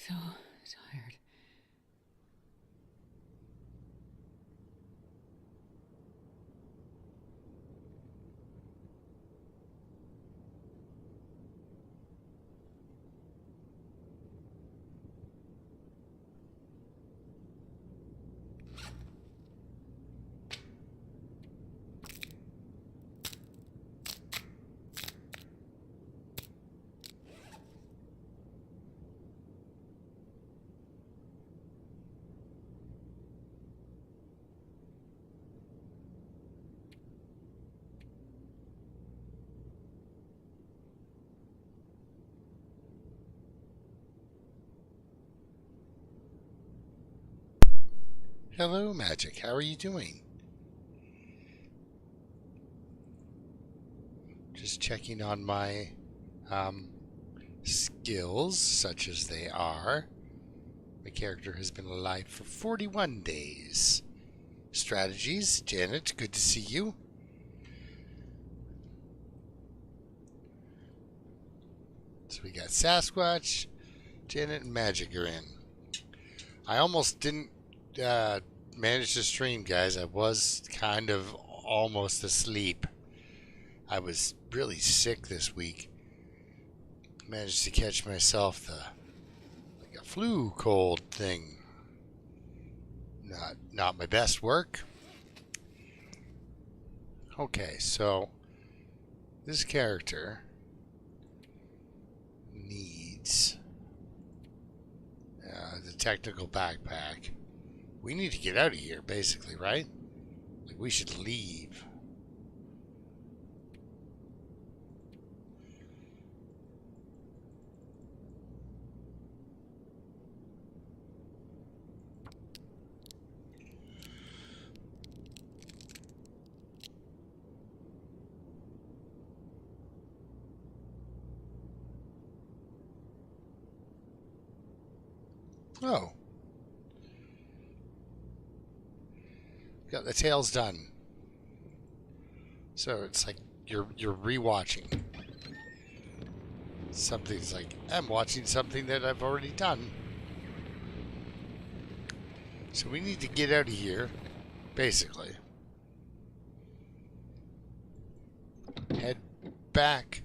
So tired. Hello, Magic. How are you doing? Just checking on my skills, such as they are. My character has been alive for 41 days. Strategies, Janet, good to see you. So we got Sasquatch, Janet, and Magic are in. I almost didn't manage to stream, guys. I was kind of almost asleep. I was really sick this week. Managed to catch myself like a flu cold thing. Not my best work. Okay, so this character needs the technical backpack. We need to get out of here, basically, right? Like, we should leave. Oh. Got the tails done. So it's like you're rewatching. Something's like, I'm watching something that I've already done. So we need to get out of here, basically. Head back.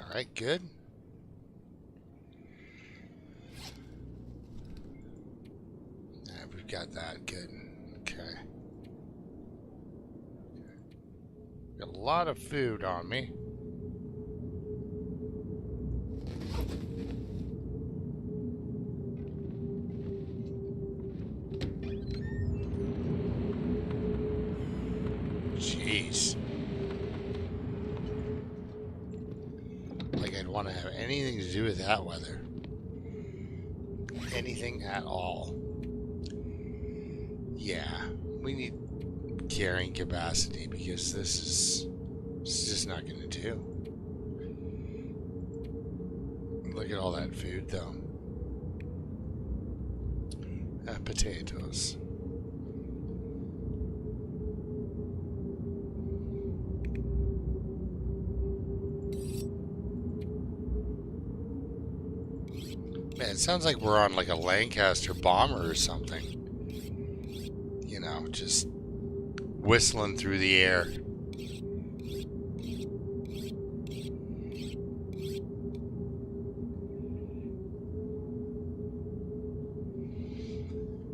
Alright, good. We've got that, good. Okay. Got a lot of food on me. Jeez. Like I'd want to have anything to do with that weather. Anything at all. Yeah, we need carrying capacity because this is just not going to do. Look at all that food, though. Potatoes. Man, it sounds like we're on like a Lancaster bomber or something. You know, just whistling through the air.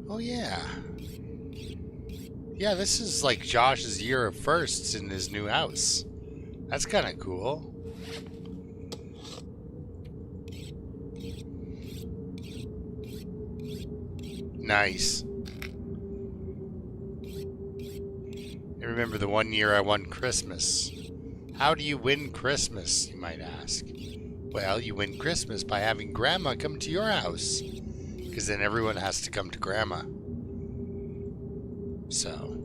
Oh, yeah. Yeah, this is like Josh's year of firsts in his new house. That's kind of cool. Nice. I remember the one year I won Christmas. How do you win Christmas, you might ask? Well, you win Christmas by having Grandma come to your house. Because then everyone has to come to Grandma. So.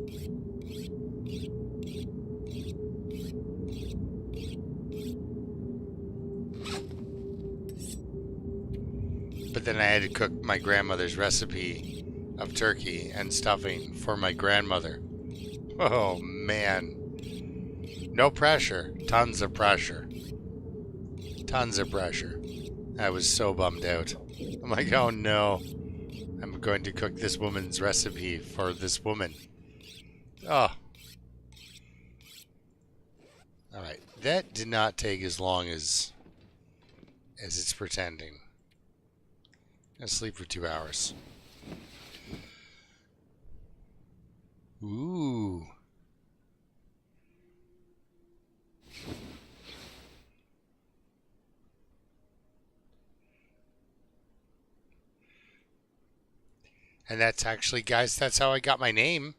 But then I had to cook my grandmother's recipe of turkey and stuffing for my grandmother. Oh, man. No pressure. Tons of pressure. Tons of pressure. I was so bummed out. I'm like, oh no. I'm going to cook this woman's recipe for this woman. Oh. Alright. That did not take as long as it's pretending. I'm gonna sleep for 2 hours. Ooh. And that's actually, guys, that's how I got my name.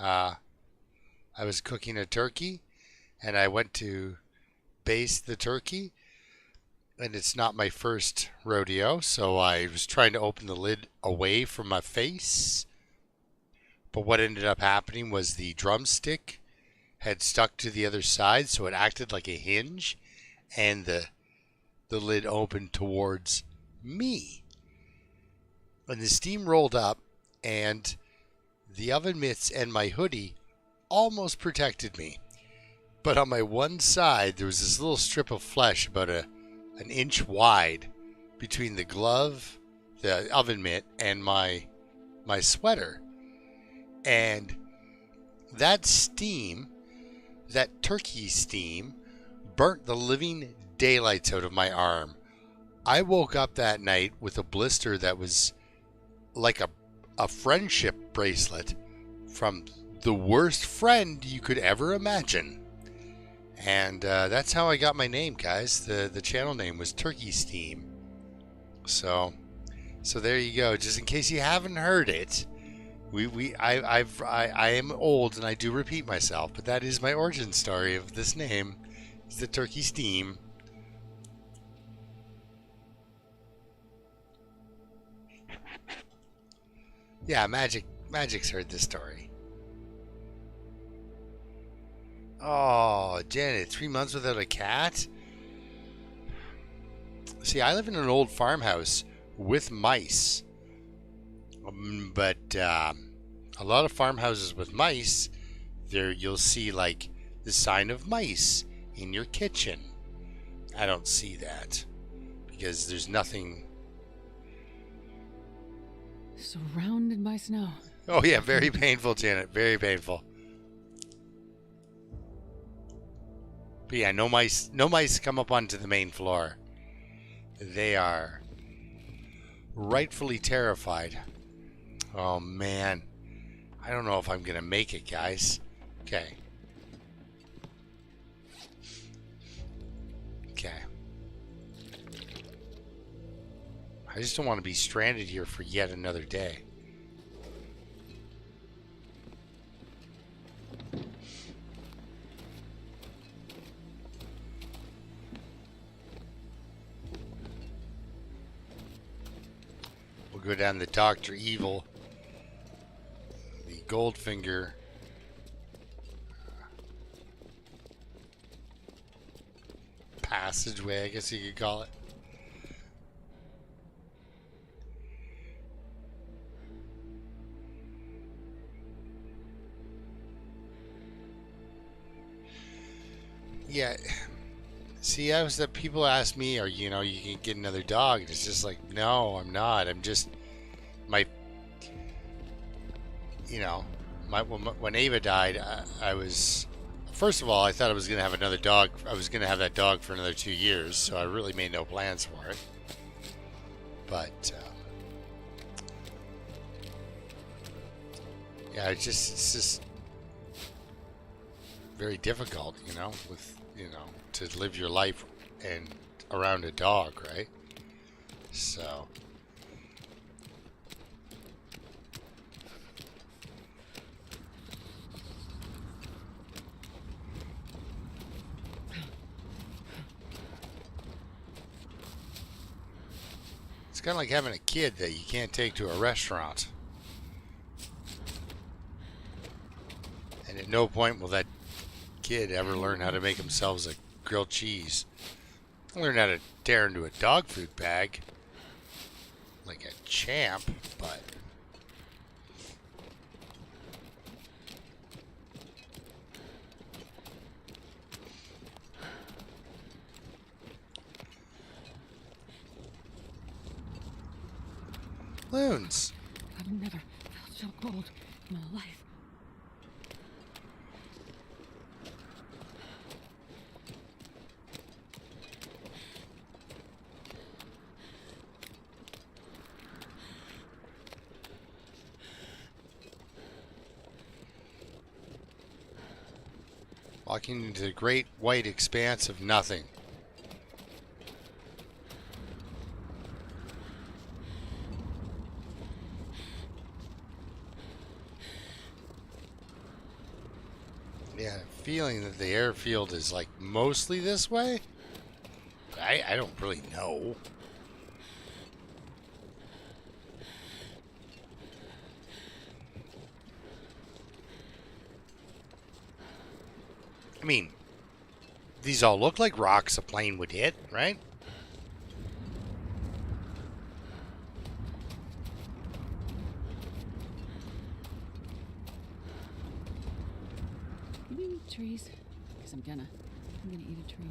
I was cooking a turkey, and I went to baste the turkey, and it's not my first rodeo, so I was trying to open the lid away from my face. But what ended up happening was the drumstick had stuck to the other side, so it acted like a hinge, and the lid opened towards me. And the steam rolled up, and the oven mitts and my hoodie almost protected me. But on my one side, there was this little strip of flesh about an inch wide between the glove, the oven mitt, and my sweater. And that steam, that turkey steam, burnt the living daylights out of my arm. I woke up that night with a blister that was like a friendship bracelet from the worst friend you could ever imagine. And that's how I got my name, guys. The channel name was TurkeySteam. So there you go. Just in case you haven't heard it, I am old and I do repeat myself, but that is my origin story of this name. It's the TurkeySteam. Yeah, Magic's heard this story. Oh, Janet, 3 months without a cat? See, I live in an old farmhouse with mice. But a lot of farmhouses with mice, there you'll see like the sign of mice in your kitchen. I don't see that because there's nothing. Surrounded by snow. Oh yeah, very painful, Janet. Very painful. But yeah, no mice come up onto the main floor. They are rightfully terrified. Oh man, I don't know if I'm gonna make it, guys. Okay. I just don't want to be stranded here for yet another day. We'll go down to Dr. Evil, the Goldfinger passageway, I guess you could call it. Yeah, see, I was that people ask me, "Are you can get another dog?" And it's just like, no, I'm not. I'm just my, when Ava died, I was, first of all, I thought I was gonna have another dog. I was gonna have that dog for another 2 years, so I really made no plans for it. But yeah, it's just very difficult, to live your life and around a dog, right? So it's kind of like having a kid that you can't take to a restaurant. And at no point will that kid ever learn how to make themselves a grilled cheese. Learn how to tear into a dog food bag like a champ, but balloons. I've never felt so cold in my life. Walking into the great white expanse of nothing. Yeah, feeling that the airfield is like mostly this way. But I don't really know. I mean, these all look like rocks a plane would hit, right? Do you eat trees? Because I'm gonna eat a tree.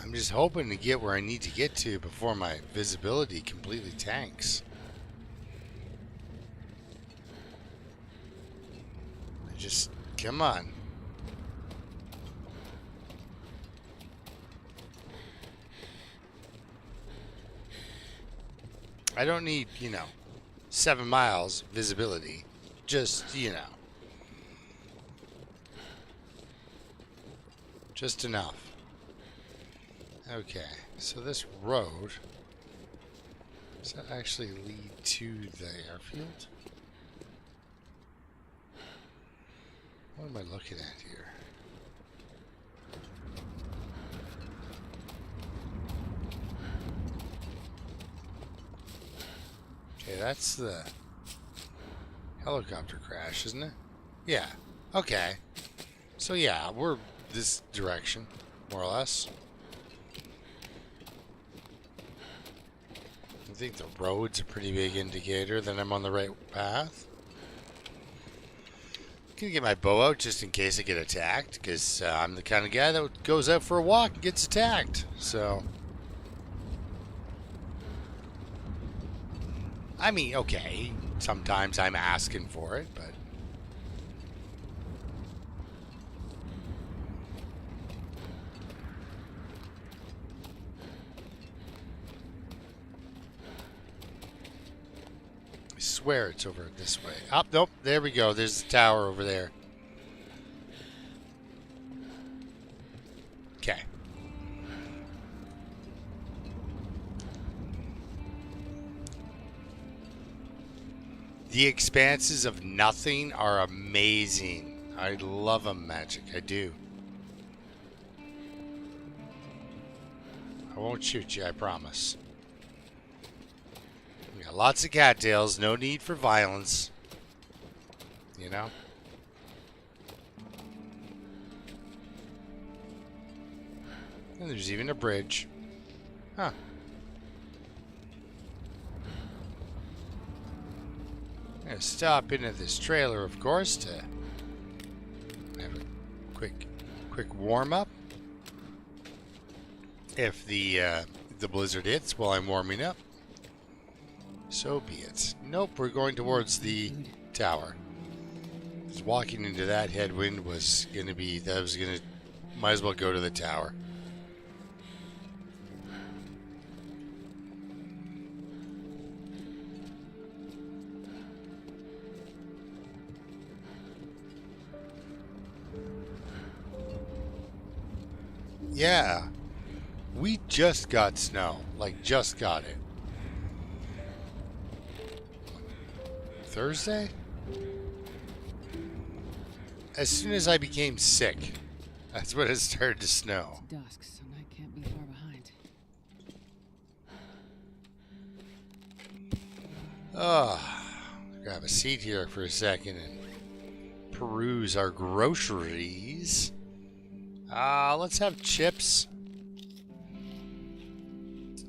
I'm just hoping to get where I need to get to before my visibility completely tanks. Just, come on. I don't need, 7 miles visibility. Just, just enough. Okay, so this road, does that actually lead to the airfield? What am I looking at here? Okay, that's the helicopter crash, isn't it? Yeah. Okay. So yeah, we're this direction, more or less. I think the road's a pretty big indicator that I'm on the right path. I'm gonna get my bow out just in case I get attacked, because I'm the kind of guy that goes out for a walk and gets attacked. So, I mean, okay, sometimes I'm asking for it, but I swear it's over this way. Oh, nope, there we go. There's the tower over there. Okay. The expanses of nothing are amazing. I love them, Magic. I do. I won't shoot you, I promise. We got lots of cattails. No need for violence. You know? And there's even a bridge. Huh. I'm gonna stop into this trailer, of course, to have a quick warm up. If the blizzard hits while I'm warming up, so be it. Nope, we're going towards the tower. Just walking into that headwind was gonna be might as well go to the tower. Yeah, we just got snow. Like, just got it. Thursday? As soon as I became sick, that's when it started to snow. It's dusk, so night can't be far behind. Oh, grab a seat here for a second and peruse our groceries. Let's have chips.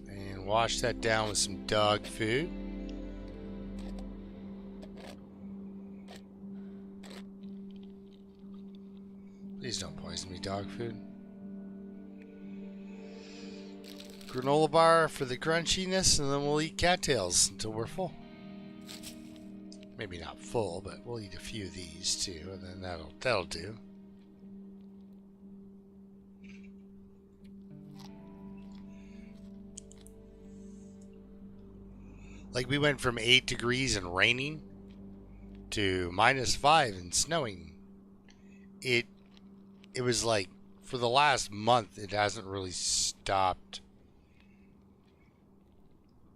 And wash that down with some dog food. Please don't poison me, dog food. Granola bar for the crunchiness, and then we'll eat cattails until we're full. Maybe not full, but we'll eat a few of these too, and then that'll do. Like we went from 8 degrees and raining to -5 and snowing. It was like for the last month it hasn't really stopped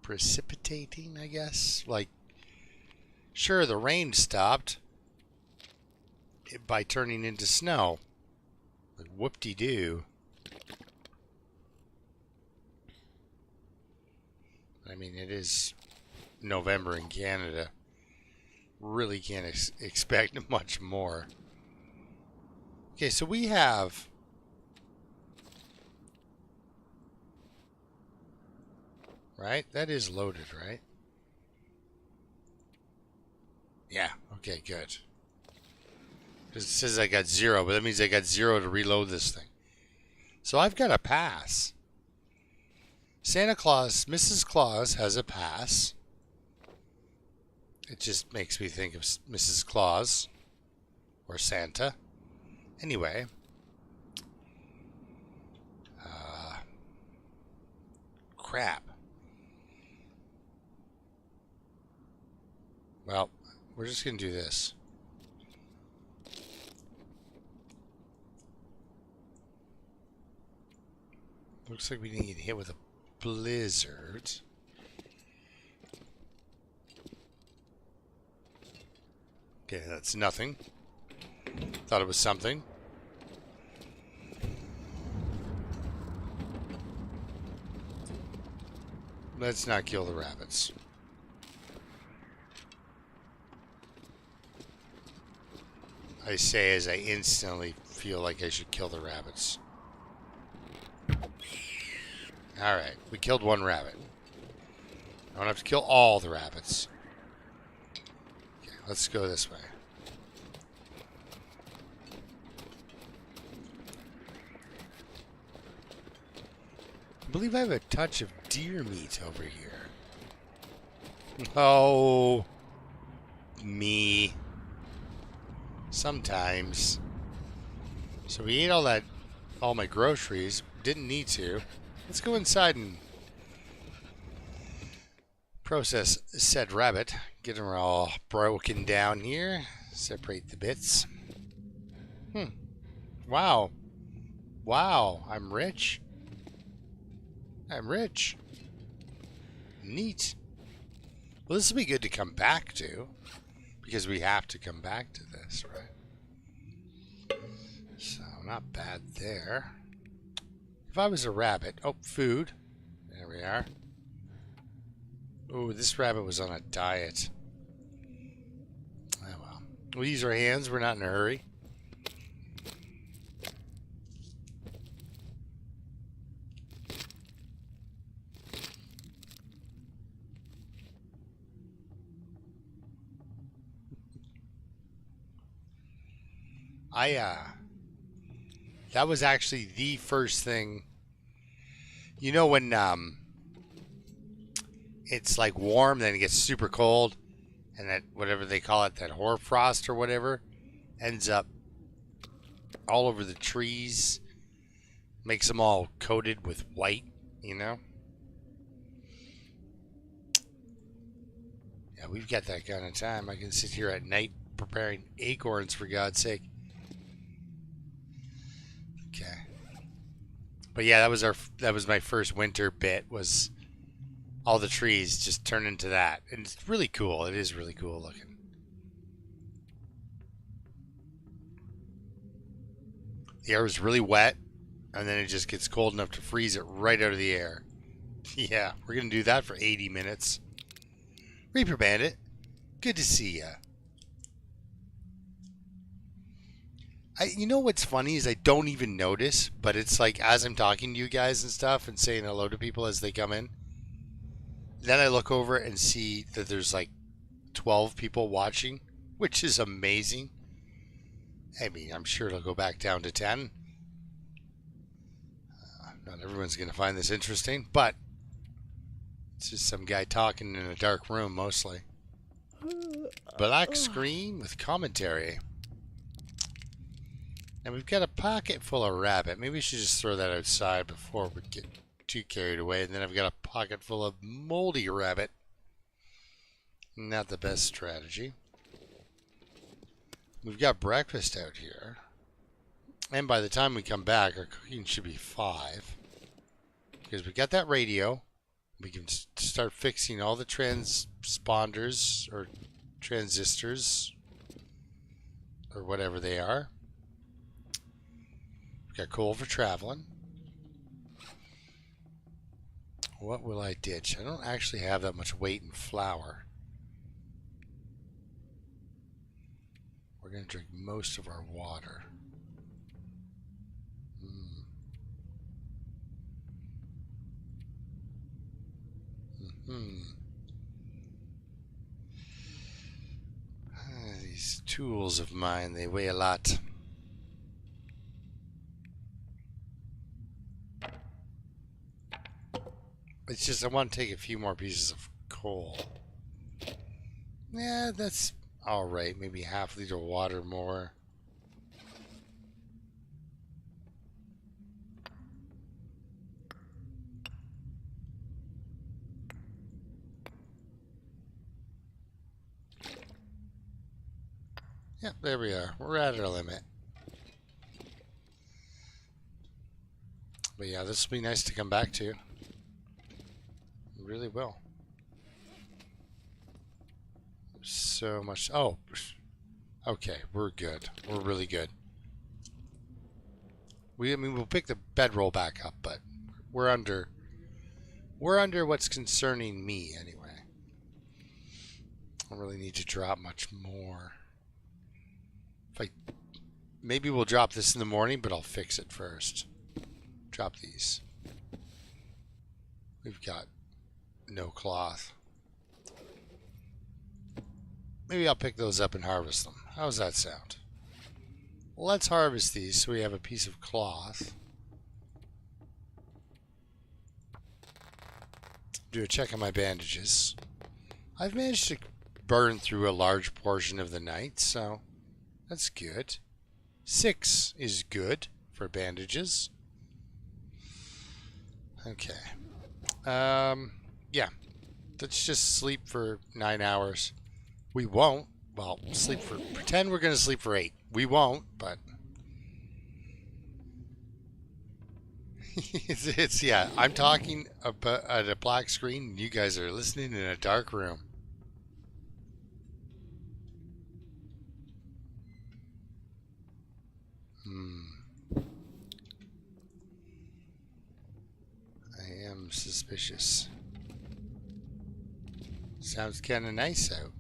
precipitating, I guess. Like, sure, the rain stopped by turning into snow. Like, whoop-de-doo. I mean, it is November in Canada. Really can't expect much more. Okay, so we have... Right? That is loaded, right? Yeah, okay, good. Because it says I got 0, but that means I got 0 to reload this thing. So I've got a pass. Santa Claus, Mrs. Claus has a pass. It just makes me think of Mrs. Claus. Or Santa. Anyway. Crap. Well, we're just going to do this. Looks like we didn't get hit with a blizzard. Okay, that's nothing. Thought it was something. Let's not kill the rabbits. I say as I instantly feel like I should kill the rabbits. Alright, we killed one rabbit. I don't have to kill all the rabbits. Okay, let's go this way. I believe I have a touch of deer meat over here. Oh, me. Sometimes. So we ate all my groceries. Didn't need to. Let's go inside and process said rabbit. Get them all broken down here. Separate the bits. Wow. Wow, I'm rich. I'm rich. Neat. Well, this will be good to come back to. Because we have to come back to this, right? So, not bad there. If I was a rabbit... Oh, food. There we are. Oh, this rabbit was on a diet. Oh, well. We'll use our hands. We're not in a hurry. That was actually the first thing. You know when it's like warm, then it gets super cold, and that whatever they call it, that hoarfrost or whatever, ends up all over the trees, makes them all coated with white, you know? Yeah, we've got that kind of time. I can sit here at night preparing acorns, for God's sake. Okay. But yeah, that was my first winter bit, was all the trees just turn into that. And it's really cool. It is really cool looking. The air is really wet, and then it just gets cold enough to freeze it right out of the air. Yeah, we're going to do that for 80 minutes. Reaper Bandit, good to see ya. You know what's funny is I don't even notice, but it's like as I'm talking to you guys and stuff and saying hello to people as they come in, then I look over and see that there's like 12 people watching, which is amazing. I mean, I'm sure it'll go back down to 10. Not everyone's going to find this interesting, but it's just some guy talking in a dark room mostly. Black screen with commentary. And we've got a pocket full of rabbit. Maybe we should just throw that outside before we get too carried away. And then I've got a pocket full of moldy rabbit. Not the best strategy. We've got breakfast out here. And by the time we come back, our cooking should be 5. Because we got that radio. We can start fixing all the transponders or transistors or whatever they are. We've got coal for traveling. What will I ditch? I don't actually have that much weight in flour. We're going to drink most of our water. These tools of mine, they weigh a lot. It's just I want to take a few more pieces of coal. Yeah, that's alright. Maybe half liter of water more. Yep, there we are. We're at our limit. But yeah, this will be nice to come back to. It really will. There's so much. Oh, okay, we're good. We're really good. I mean, we'll pick the bedroll back up, but we're under what's concerning me anyway. I don't really need to drop much more. Maybe we'll drop this in the morning, but I'll fix it first. Drop these. We've got no cloth. Maybe I'll pick those up and harvest them. How's that sound? Well, let's harvest these so we have a piece of cloth. Do a check on my bandages. I've managed to burn through a large portion of the night, so that's good. 6 is good for bandages. Okay. Yeah. Let's just sleep for 9 hours. We won't. Well, pretend we're going to sleep for 8. We won't, but yeah, I'm talking at a black screen and you guys are listening in a dark room. I am suspicious. Sounds kind of nice out.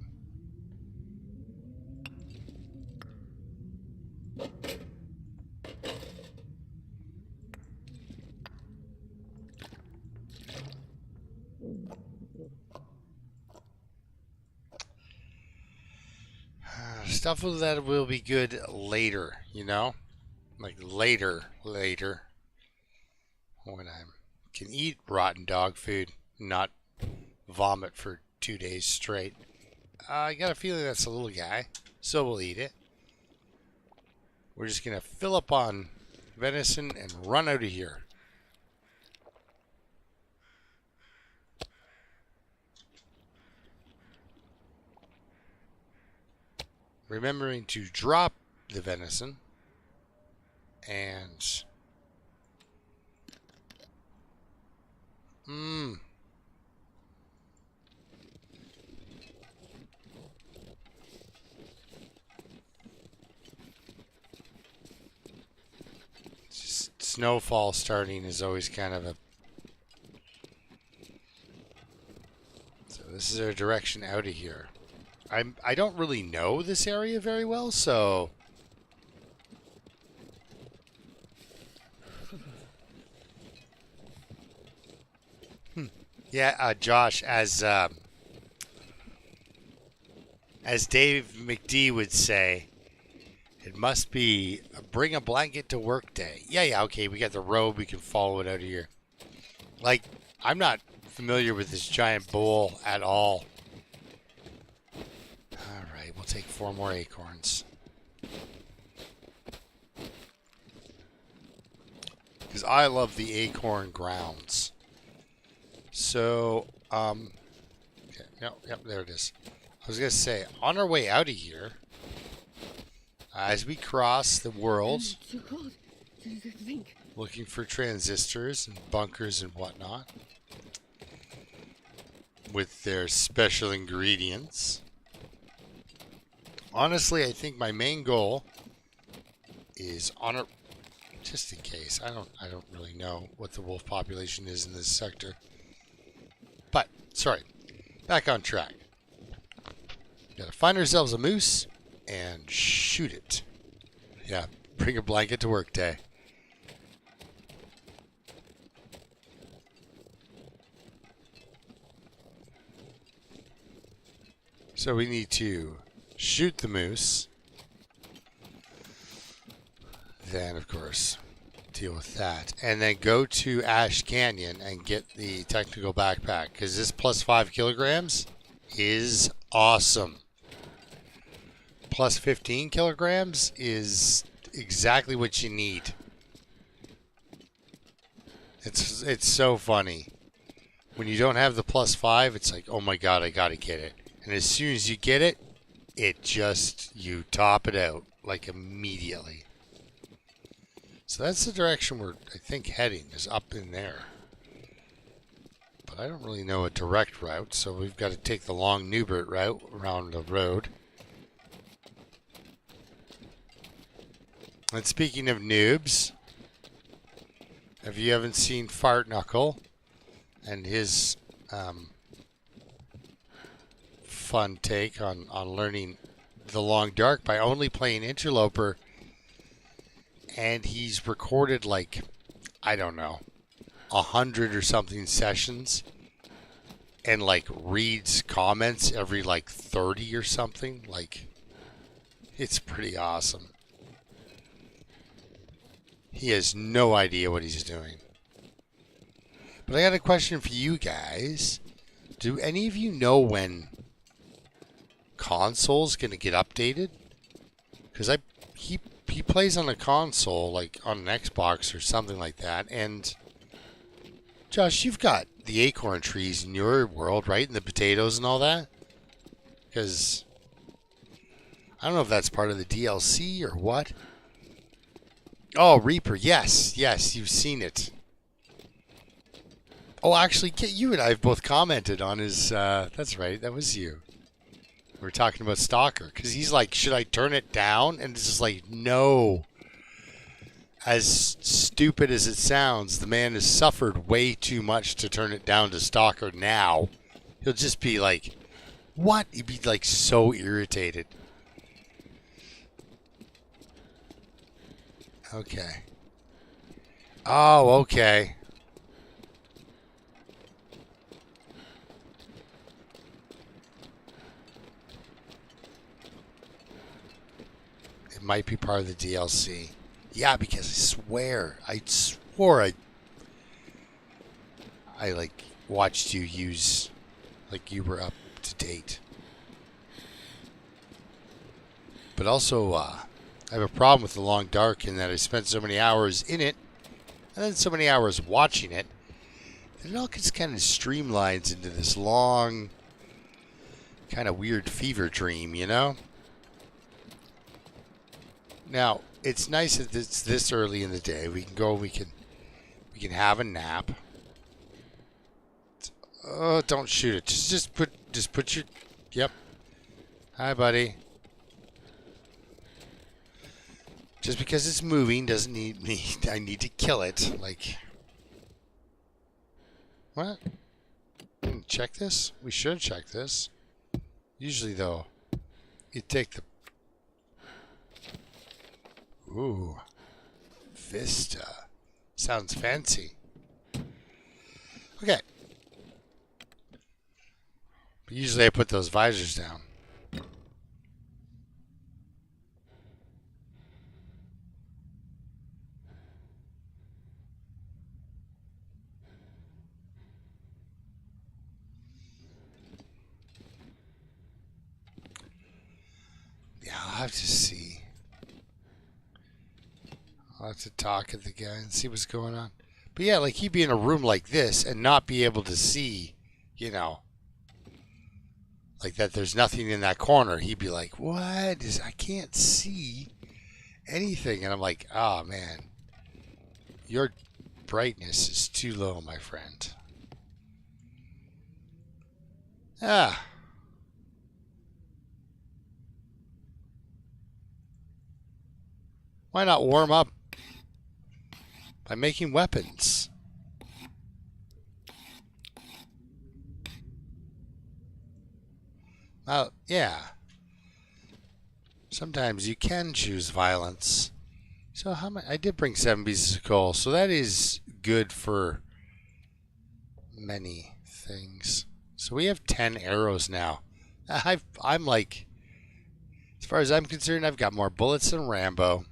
Stuff that will be good later, you know? Like later. When I can eat rotten dog food, not vomit for 2 days straight. I got a feeling that's a little guy, so we'll eat it. We're just going to fill up on venison and run out of here. Remembering to drop the venison and just snowfall starting is always kind of a. So this is our direction out of here. I don't really know this area very well, so yeah, Josh, as Dave McD would say, It must be a bring a blanket to work day. Yeah, okay, we got the robe. We can follow it out of here. Like, I'm not familiar with this giant bowl at all. Alright, we'll take 4 more acorns. Because I love the acorn grounds. So, okay, yep, there it is. I was going to say, on our way out of here, as we cross the world, Too cold to think. looking for transistors and bunkers and whatnot, with their special ingredients. Honestly, I think my main goal is on a, just in case. I don't really know what the wolf population is in this sector. But sorry, back on track. Gotta find ourselves a moose and shoot it. Yeah, bring a blanket to work day. So we need to shoot the moose. Then, of course, deal with that. And then go to Ash Canyon and get the technical backpack. Because this plus 5 kilograms is awesome. Plus 15 kilograms is exactly what you need. It's so funny. When you don't have the plus 5, it's like, oh my god, I gotta get it. And as soon as you get it, you top it out, like immediately. So that's the direction we're, I think, heading, is up in there. But I don't really know a direct route, so we've got to take the long Newbert route around the road. And speaking of noobs, if you haven't seen Fart Knuckle and his fun take on learning the Long Dark by only playing Interloper, and he's recorded like, I don't know, 100 or something sessions, and like reads comments every like 30 or something. Like, it's pretty awesome. He has no idea what he's doing. But I got a question for you guys. Do any of you know when console's gonna get updated? Because he plays on a console, like on an Xbox or something like that. And Josh, you've got the acorn trees in your world, right? And the potatoes and all that. Because I don't know if that's part of the DLC or what. Oh, Reaper, yes, you've seen it. Oh, actually, you and I have both commented on his, that's right, that was you. We were talking about Stalker, because he's like, should I turn it down? And it's just like, no. As stupid as it sounds, the man has suffered way too much to turn it down to Stalker now. He'll just be like, what? He'd be like so irritated. Okay. Oh, okay. It might be part of the DLC. Yeah, because I swore I like watched you use, like you were up to date. But also, I have a problem with The Long Dark in that I spent so many hours in it, and then so many hours watching it, that it all just kind of streamlines into this long, kind of weird fever dream, you know? Now, it's nice that it's this early in the day. We can go, we can have a nap. Oh, don't shoot it. Just put your, yep. Hi, buddy. Just because it's moving doesn't need me. I need to kill it. Like, what? Check this? We should check this. Usually, though, you take the... Ooh. Vista. Sounds fancy. Okay. But usually I put those visors down. have to see. I'll have to talk to the guy and see what's going on. But yeah, like he'd be in a room like this and not be able to see, you know, like that there's nothing in that corner. He'd be like, what? I can't see anything. And I'm like, oh man, your brightness is too low, my friend. Ah. Why not warm up by making weapons? Well, yeah. Sometimes you can choose violence. So how many? I did bring 7 pieces of coal, so that is good for many things. So we have 10 arrows now. I'm like, as far as I'm concerned, I've got more bullets than Rambo.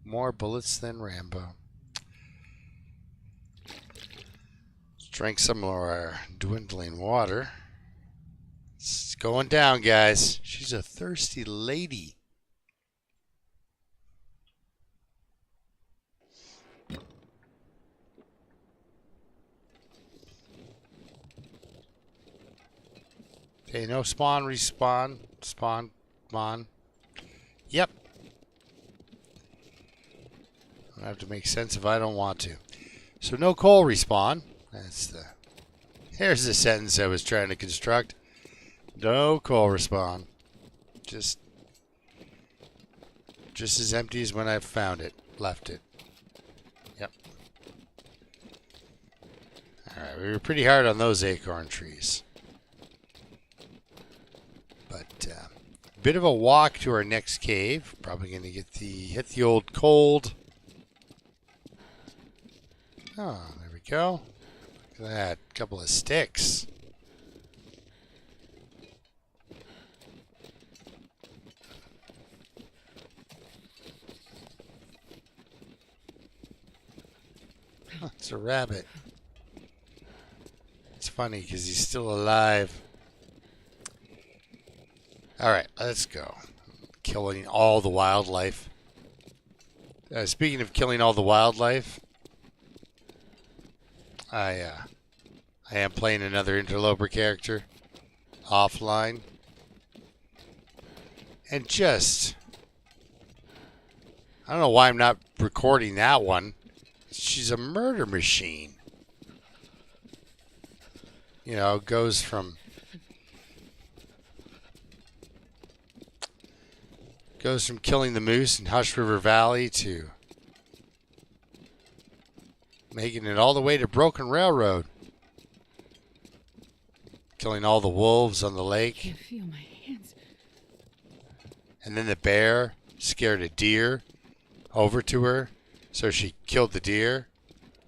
More bullets than Rambo. Let's drink some of our dwindling water. It's going down, guys. She's a thirsty lady. Okay, no spawn, respawn, spawn, mon. Yep. I have to make sense if I don't want to. So no coal respawn. Here's the sentence I was trying to construct. No coal respawn. Just as empty as when I found it. Left it. Yep. Alright, we were pretty hard on those acorn trees. But bit of a walk to our next cave. Probably gonna hit the old cold. Oh, there we go. Look at that. Couple of sticks. Huh, it's a rabbit. It's funny because he's still alive. Alright, let's go. Killing all the wildlife. Speaking of killing all the wildlife, I am playing another Interloper character offline. And just, I don't know why I'm not recording that one. She's a murder machine. You know, goes from killing the moose in Hush River Valley to making it all the way to Broken Railroad. Killing all the wolves on the lake. I can't feel my hands. And then the bear scared a deer over to her. So she killed the deer.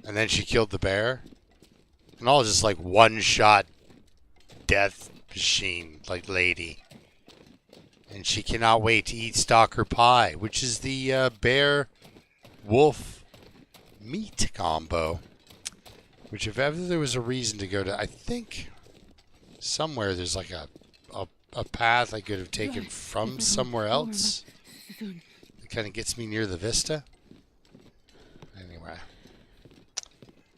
And then she killed the bear. And all just like one-shot death machine, like lady. And she cannot wait to eat stalker pie, which is the bear-wolf meat combo. Which if ever there was a reason to go to, I think somewhere there's like a path I could have taken from somewhere else. It kind of gets me near the vista. Anyway.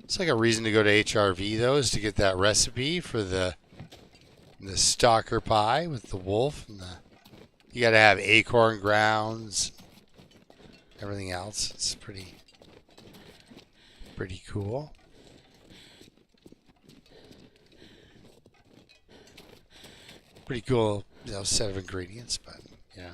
It's like a reason to go to HRV though, is to get that recipe for the stalker pie with the wolf and you gotta have acorn grounds, everything else. It's pretty cool. Pretty cool, you know, set of ingredients, but yeah.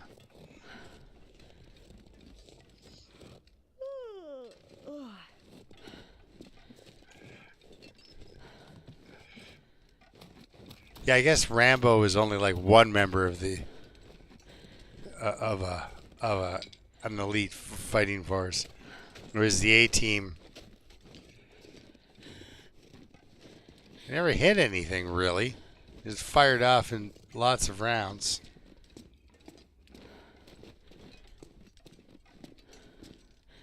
Yeah, I guess Rambo is only like one member of the an elite fighting force, whereas the A team never hit anything really. Just fired off in lots of rounds.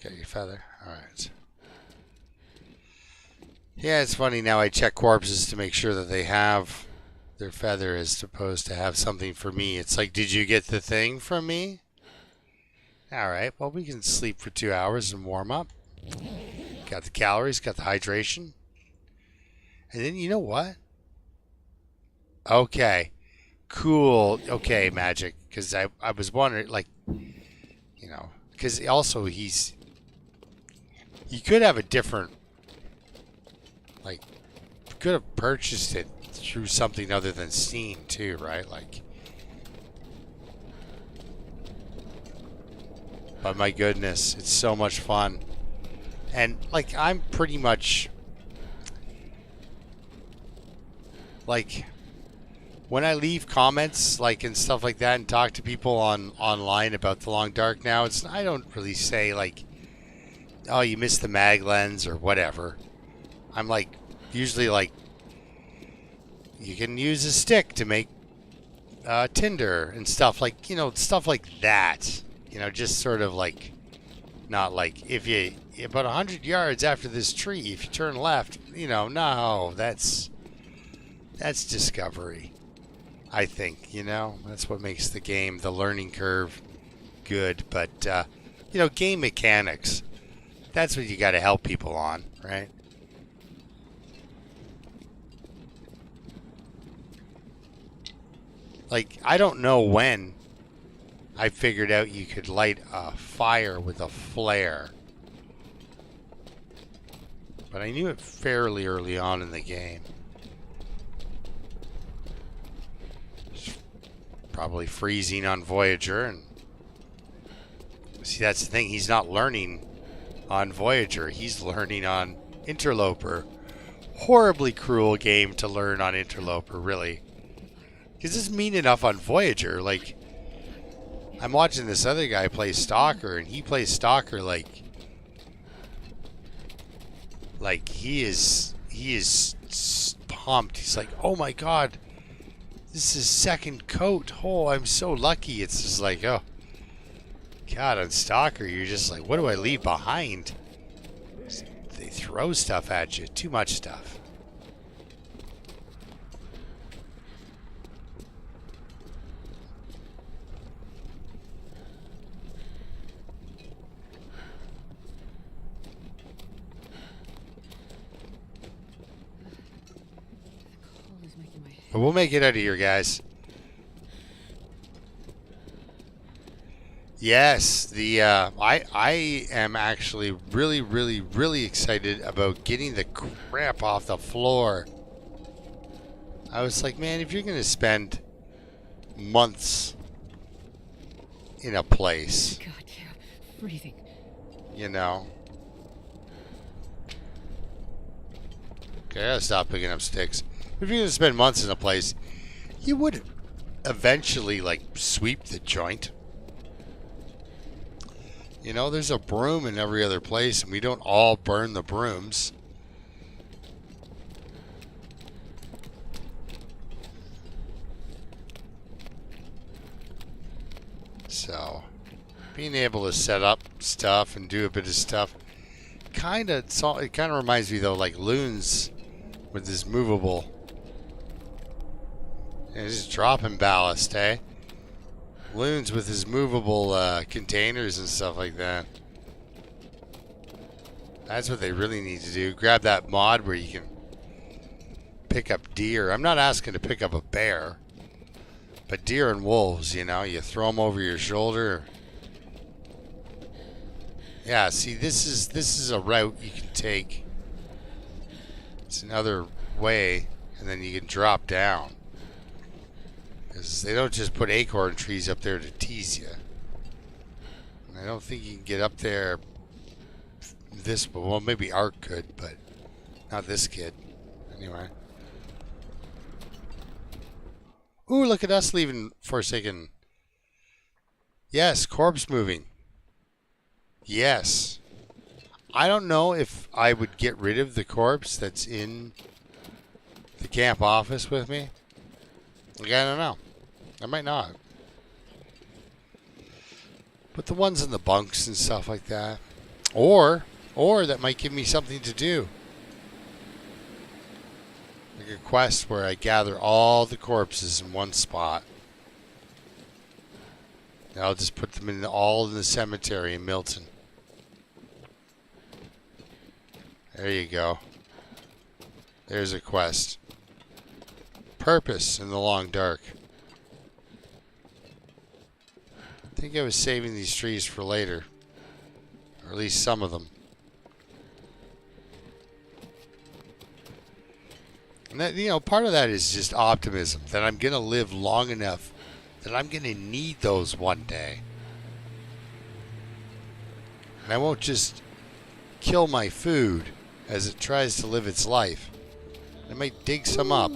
Got your feather. All right. Yeah, it's funny now. I check corpses to make sure that they have their feather is supposed to have something for me. It's like, did you get the thing from me? All right, well, we can sleep for 2 hours and warm up. Got the calories, got the hydration. And then, you know what? Okay, cool. Okay, Magic, because I was wondering, like, you know, because also he could have a different, like, could have purchased it through something other than Steam too, right? Like, but my goodness, it's so much fun. And like, I'm pretty much like, when I leave comments like and stuff like that and talk to people online about The Long Dark now, I don't really say like, oh, you missed the mag lens or whatever. I'm like, usually like, you can use a stick to make tinder and stuff, like, you know, stuff like that. You know, just sort of like, not like, if you about 100 yards after this tree, if you turn left, you know, no, that's discovery. I think, you know, that's what makes the game, the learning curve, good. But you know, game mechanics, that's what you got to help people on, right? Like, I don't know when I figured out you could light a fire with a flare, but I knew it fairly early on in the game. Probably freezing on Voyager, and see, that's the thing, he's not learning on Voyager, he's learning on Interloper. Horribly cruel game to learn on Interloper, really. Because it's mean enough on Voyager. Like, I'm watching this other guy play Stalker, and he plays Stalker like he is pumped. He's like, oh my god, this is second coat. Oh, I'm so lucky. It's just like, oh god, on Stalker, you're just like, what do I leave behind? They throw stuff at you. Too much stuff. But we'll make it out of here, guys. Yes, the I am actually really excited about getting the crap off the floor. I was like, man, if you're gonna spend months in a place, God, yeah, breathing. You know. Okay, I gotta stop picking up sticks. If you're gonna spend months in a place, you would eventually like sweep the joint. You know, there's a broom in every other place, and we don't all burn the brooms. So, being able to set up stuff and do a bit of stuff, it kind of reminds me though, like Loons with this movable. And just dropping ballast, eh? Loons with his movable containers and stuff like that. That's what they really need to do. Grab that mod where you can pick up deer. I'm not asking to pick up a bear, but deer and wolves, you know, you throw them over your shoulder. Yeah, see, this is a route you can take. It's another way, and then you can drop down. Because they don't just put acorn trees up there to tease you. And I don't think you can get up there this, well, maybe Ark could, but not this kid. Anyway. Ooh, look at us leaving Forsaken. Yes, corpse moving. Yes. I don't know if I would get rid of the corpse that's in the camp office with me. Like, I don't know. I might not. But the ones in the bunks and stuff like that. Or that might give me something to do. Like, a quest where I gather all the corpses in one spot. And I'll just put them all in the cemetery in Milton. There you go. There's a quest. Purpose in the long dark. I think I was saving these trees for later. Or at least some of them. And that, you know, part of that is just optimism. That I'm going to live long enough that I'm going to need those one day. And I won't just kill my food as it tries to live its life. I might dig some up.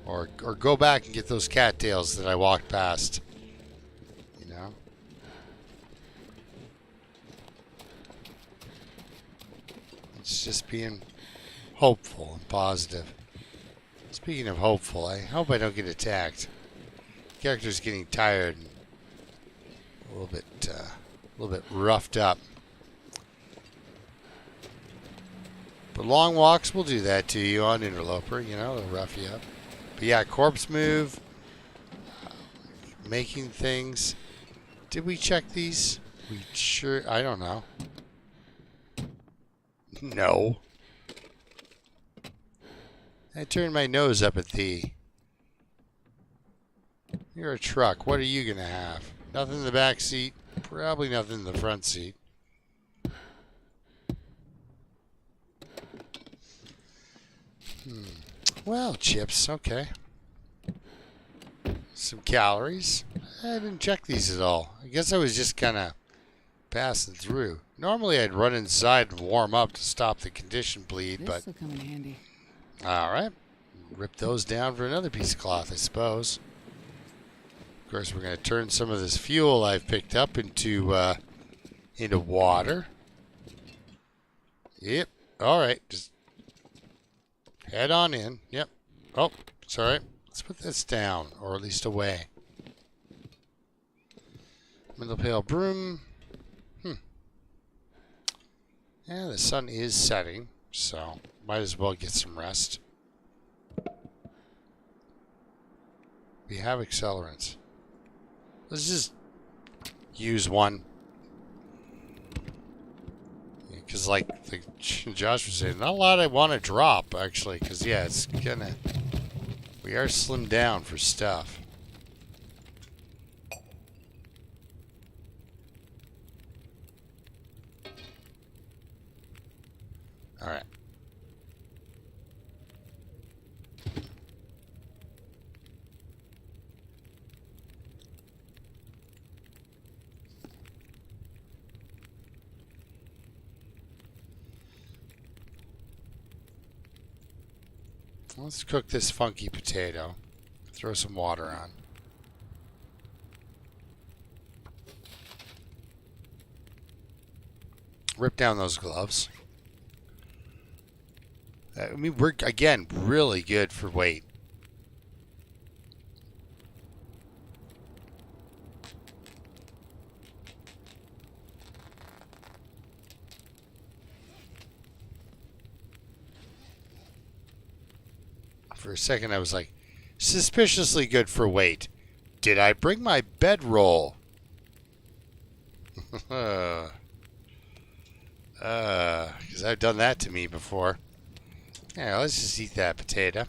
Or go back and get those cattails that I walked past. You know? It's just being hopeful and positive. Speaking of hopeful, I hope I don't get attacked. The character's getting tired and a little bit roughed up. But long walks will do that to you on Interloper. You know, they'll rough you up. But yeah, corpse move, making things. Did we check these? We sure. I don't know. No. I turned my nose up at thee. You're a truck. What are you going to have? Nothing in the back seat. Probably nothing in the front seat. Well, chips. Okay. Some calories. I didn't check these at all. I guess I was just kind of passing through. Normally I'd run inside and warm up to stop the condition bleed, but... This will come in handy. Alright. Rip those down for another piece of cloth, I suppose. Of course, we're going to turn some of this fuel I've picked up into water. Yep. Alright. Just head on in. Yep. Oh, it's alright. Let's put this down, or at least away. Middle pail broom. Yeah, the sun is setting, so might as well get some rest. We have accelerants. Let's just use one. Because like Josh was saying, not a lot I want to drop, actually. Because, yeah, it's gonna... We are slimmed down for stuff. Alright. Let's cook this funky potato. Throw some water on. Rip down those gloves. I mean, we're, again, really good for weight. For a second, I was like, suspiciously good for weight. Did I bring my bedroll? Because I've done that to me before. Yeah, let's just eat that potato.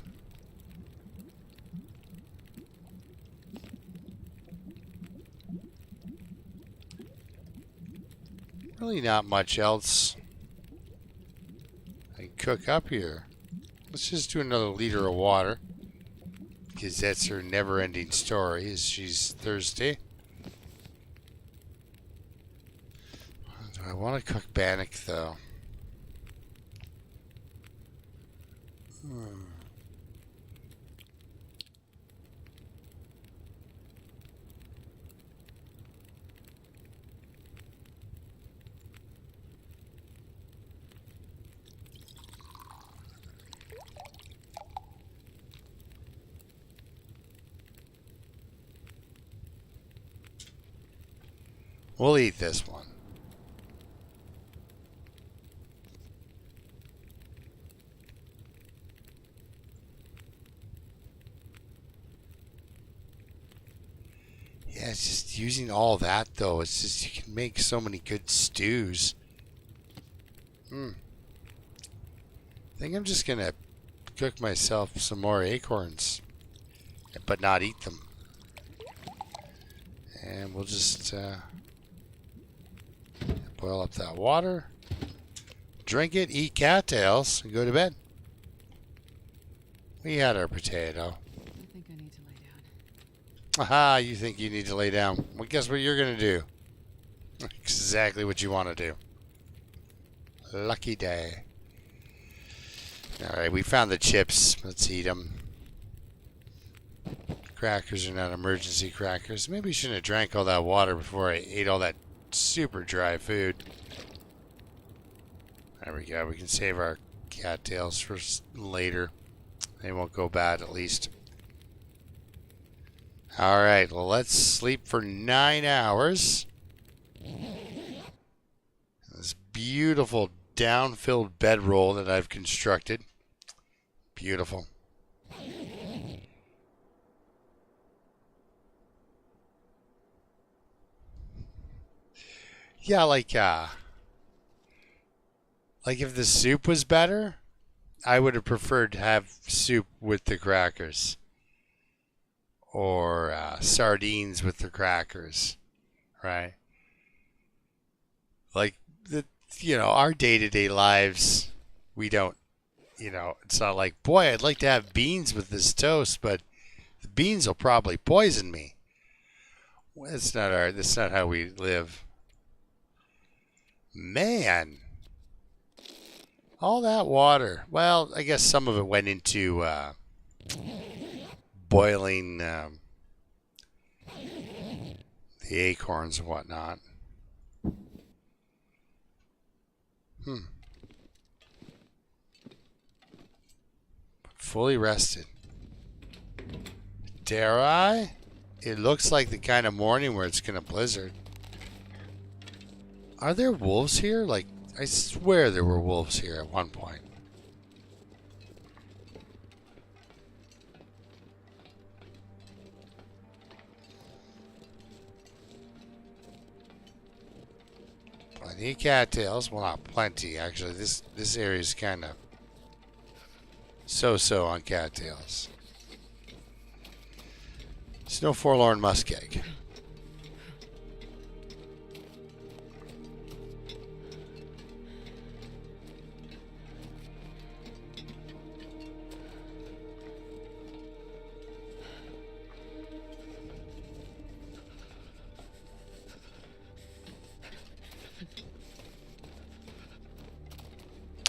Really not much else I can cook up here. Let's just do another liter of water. Because that's her never-ending story, is she's thirsty. Do I want to cook bannock, though? We'll eat this one. Yeah, it's just using all that, though. It's just, you can make so many good stews. I think I'm just going to cook myself some more acorns, but not eat them. And we'll just boil up that water, drink it, eat cattails, and go to bed. We had our potato. I think I need to lay down. Aha, you think you need to lay down. Well, guess what you're going to do? Exactly what you want to do. Lucky day. Alright, we found the chips. Let's eat them. Crackers are not emergency crackers. Maybe we shouldn't have drank all that water before I ate all that super dry food. There we go. We can save our cattails for later. They won't go bad, at least. Alright, well, let's sleep for 9 hours. This beautiful down-filled bedroll that I've constructed. Beautiful. Yeah, like if the soup was better, I would have preferred to have soup with the crackers. Or sardines with the crackers, right? Like, our day-to-day lives, we don't, it's not like, boy, I'd like to have beans with this toast, but the beans will probably poison me. Well, that's not how we live. Man. All that water. Well, I guess some of it went into boiling the acorns and whatnot. Fully rested. Dare I? It looks like the kind of morning where it's going to blizzard. Are there wolves here? Like, I swear there were wolves here at one point. Plenty of cattails. Well, not plenty, actually. This area is kind of so-so on cattails. It's no forlorn muskeg.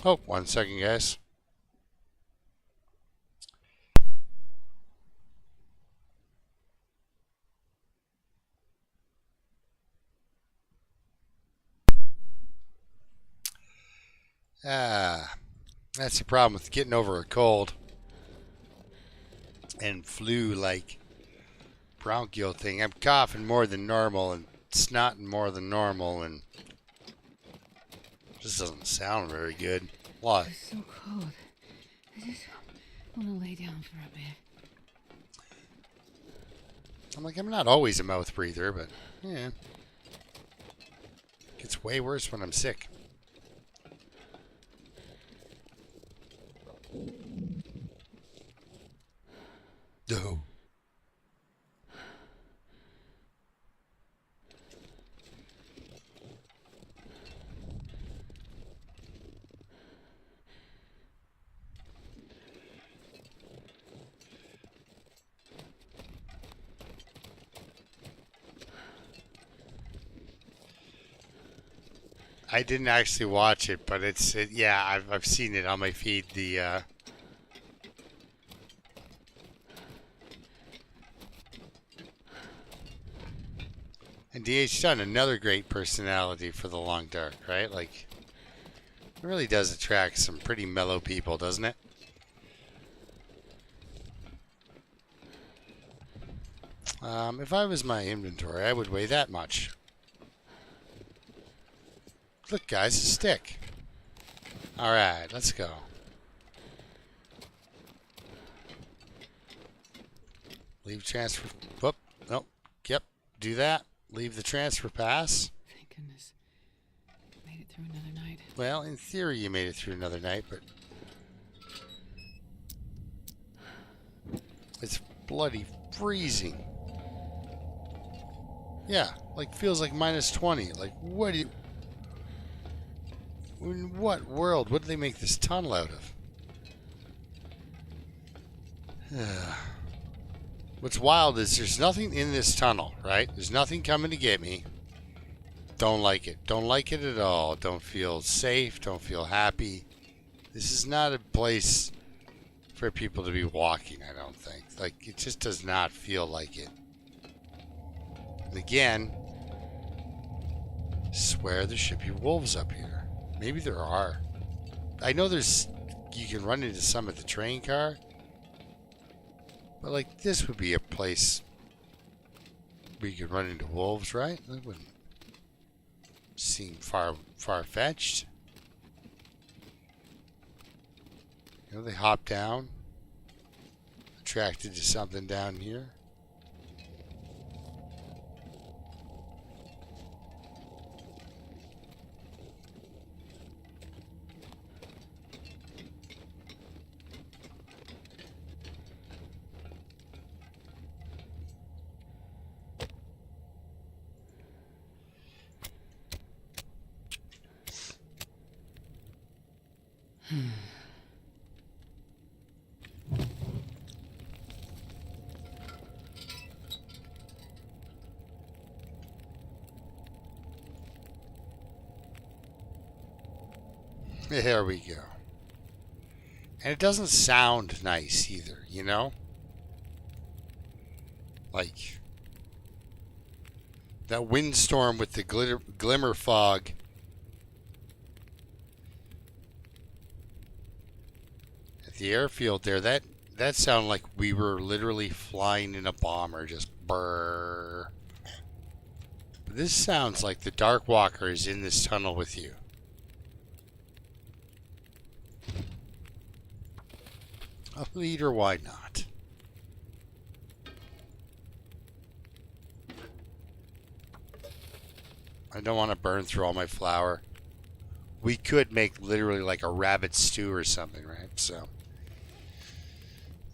Oh, 1 second, guys. That's the problem with getting over a cold and flu-like bronchial thing. I'm coughing more than normal and snotting more than normal, and just doesn't sound very good. Why? It's so cold. I just want to lay down for a bit. I'm not always a mouth breather, but yeah. It gets way worse when I'm sick. No. I didn't actually watch it, but yeah, I've seen it on my feed. And DH Done, another great personality for the Long Dark, right? Like, it really does attract some pretty mellow people, doesn't it? If I was my inventory, I would weigh that much. Look, guys, a stick. Alright, let's go. Leave transfer. Whoop. Nope. Yep. do that? Leave the transfer pass? Thank goodness. Made it through another night. Well, in theory you made it through another night, but... It's bloody freezing. Yeah, like feels like minus 20. Like, what do you... In what world? What did they make this tunnel out of? What's wild is there's nothing in this tunnel, right? There's nothing coming to get me. Don't like it. Don't like it at all. Don't feel safe. Don't feel happy. This is not a place for people to be walking, I don't think. Like, it just does not feel like it. And again, swear there should be wolves up here. Maybe there are. I know there's... You can run into some at the train car. But, like, this would be a place where you could run into wolves, right? That wouldn't seem far-fetched. You know, they hop down. Attracted to something down here. There we go. And it doesn't sound nice either, you know? Like that windstorm with the glimmer fog. At the airfield there, that sounded like we were literally flying in a bomber, just brrr. But this sounds like the Dark Walker is in this tunnel with you. A leader, why not? I don't want to burn through all my flour. We could make literally like a rabbit stew or something, right? So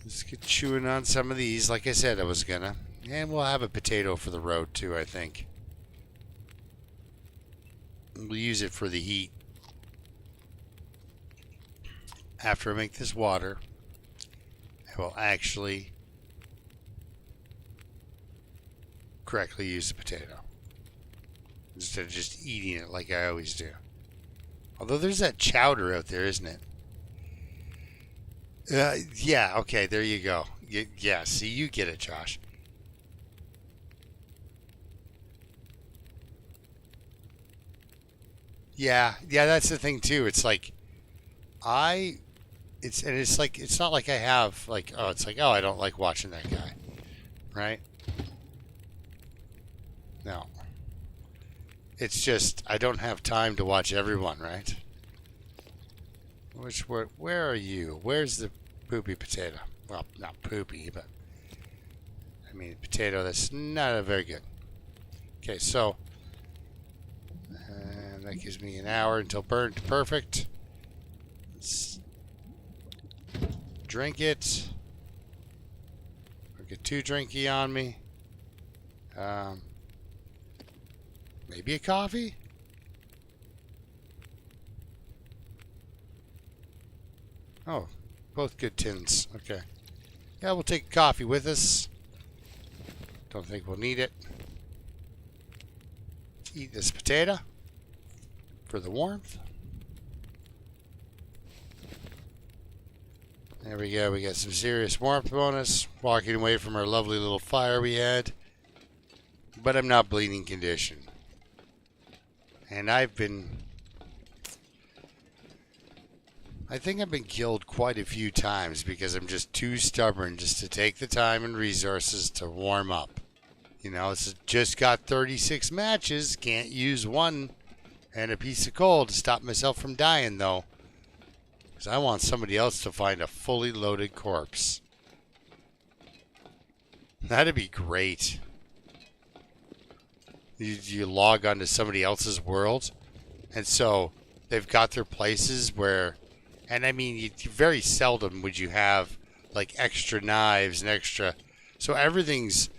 let's get chewing on some of these like I said I was gonna. And we'll have a potato for the road too, I think. We'll use it for the heat. After I make this water, I will actually correctly use the potato instead of just eating it like I always do. Although there's that chowder out there, isn't it? Yeah, okay, there you go. Yeah, see, you get it, Josh. Yeah, that's the thing too. It's like it's like it's not like I have like it's like I don't like watching that guy, right? No. It's just I don't have time to watch everyone, right? Where are you? Where's the poopy potato? Well, not poopy, but I mean potato that's not very good. Okay, so that gives me an hour until burnt perfect. Let's drink it. I'll get too drinky on me. Maybe a coffee? Oh, both good tins. Okay. Yeah, we'll take coffee with us. Don't think we'll need it. Let's eat this potato for the warmth. There we go. We got some serious warmth bonus. Walking away from our lovely little fire we had. But I'm not bleeding condition. And I think I've been killed quite a few times because I'm just too stubborn just to take the time and resources to warm up. You know, it's just got 36 matches. Can't use one and a piece of coal to stop myself from dying, though. Because I want somebody else to find a fully loaded corpse. That'd be great. You log onto somebody else's world, and so they've got their places where, and I mean, very seldom would you have like extra knives and extra, so everything's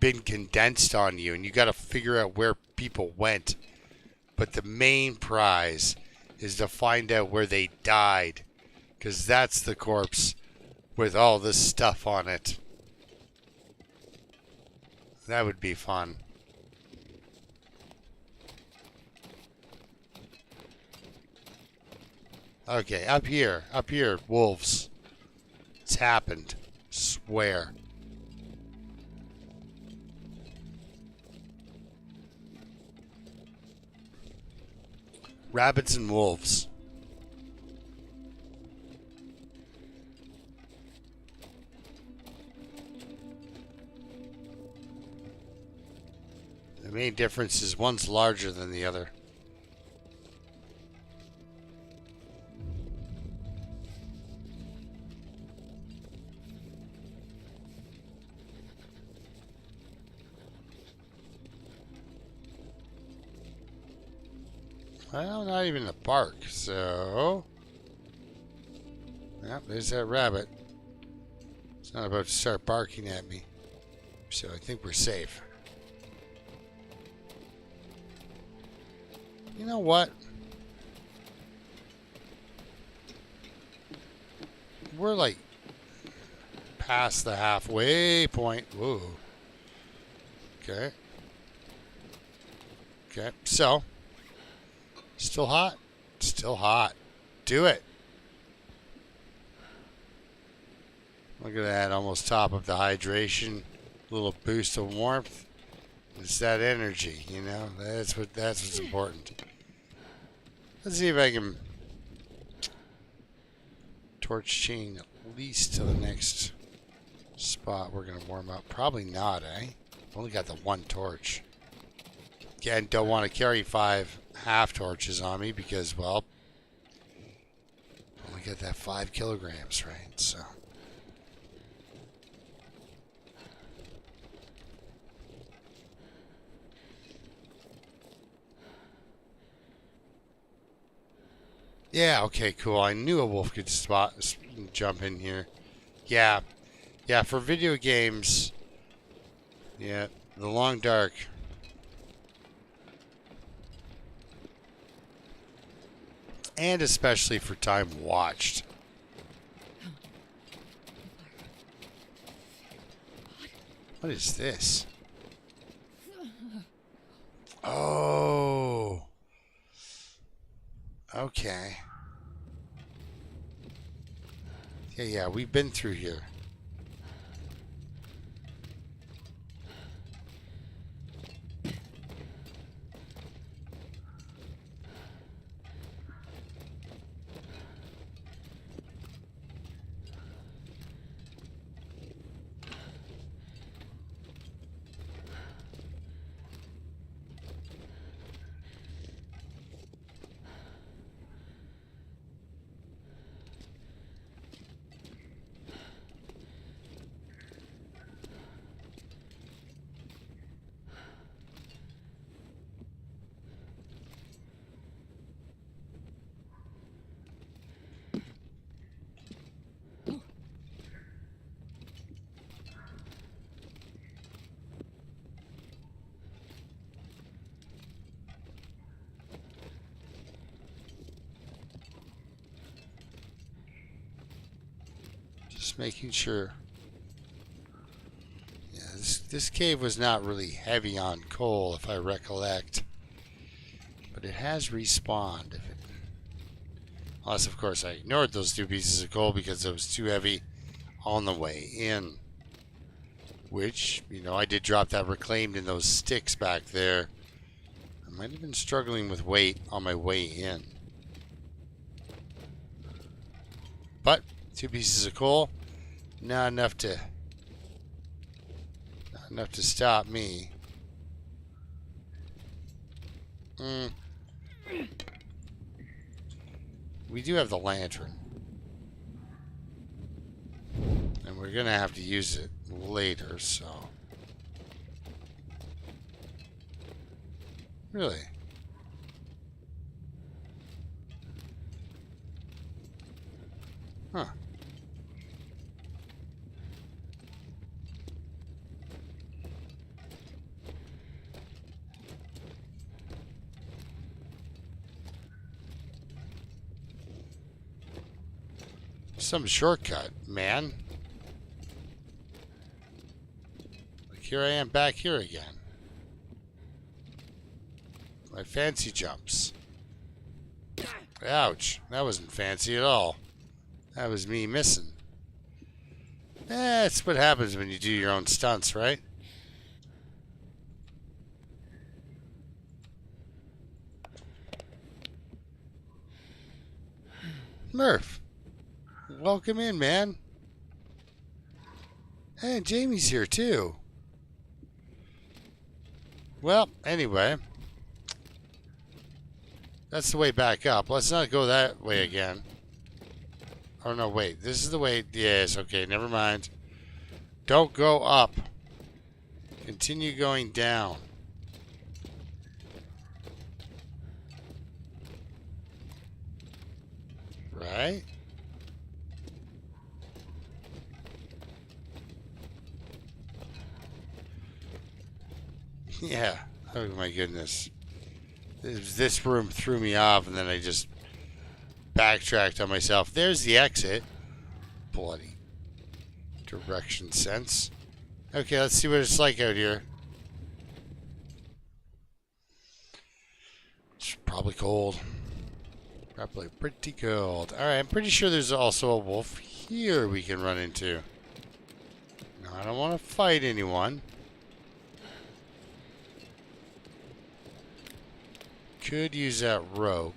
been condensed on you, and you got to figure out where people went. But the main prize is to find out where they died, because that's the corpse with all this stuff on it. That would be fun. Okay, up here, wolves. It's happened. Swear. Rabbits and wolves. The main difference is one's larger than the other. Well, not even a bark, so... Yep, there's that rabbit. It's not about to start barking at me. So I think we're safe. You know what? We're like past the halfway point. Whoa. Okay. Okay, so... Still hot? Still hot. Do it. Look at that. Almost top of the hydration. A little boost of warmth. It's that energy, you know? That's what's important. Let's see if I can torch chain at least to the next spot we're going to warm up. Probably not, eh? Only got the one torch. Again, don't want to carry 5 half torches on me because, well, only got that 5 kilograms, right? So. Yeah, okay, cool. I knew a wolf could jump in here. Yeah. Yeah, for video games, yeah, the long dark. And especially for time watched. What is this? Oh. Okay. Yeah, we've been through here. Just making sure. Yeah, this cave was not really heavy on coal, if I recollect. But it has respawned. Unless, of course, I ignored those 2 pieces of coal because it was too heavy on the way in. Which, you know, I did drop that reclaimed in those sticks back there. I might have been struggling with weight on my way in. But 2 pieces of coal, not enough to stop me. We do have the lantern, and we're gonna have to use it later, so Really? Huh. Some shortcut, man. Like here I am back here again. My fancy jumps. Ouch. That wasn't fancy at all. That was me missing. That's what happens when you do your own stunts, right? Murph. Welcome in, man. And Jamie's here, too. Well, anyway. That's the way back up. Let's not go that way again. Oh, no, wait. This is the way. Yes, okay, never mind. Don't go up. Continue going down. Right? Yeah. Oh, my goodness. This room threw me off, and then I just backtracked on myself. There's the exit. Bloody direction sense. Okay, let's see what it's like out here. It's probably cold. Probably pretty cold. Alright, I'm pretty sure there's also a wolf here we can run into. No, I don't want to fight anyone. Could use that rope.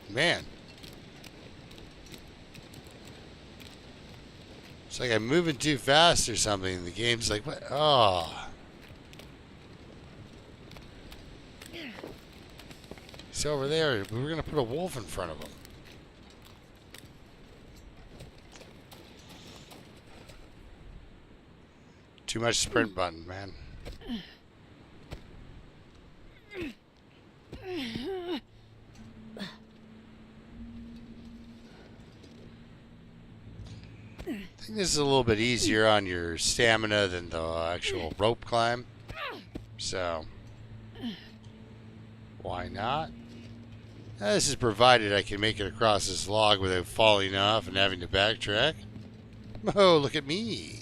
Man. It's like I'm moving too fast or something. The game's like, what? Oh. He's over there. We were going to put a wolf in front of him. Too much sprint button, man. I think this is a little bit easier on your stamina than the actual rope climb. So, why not? This is provided I can make it across this log without falling off and having to backtrack. Oh, look at me.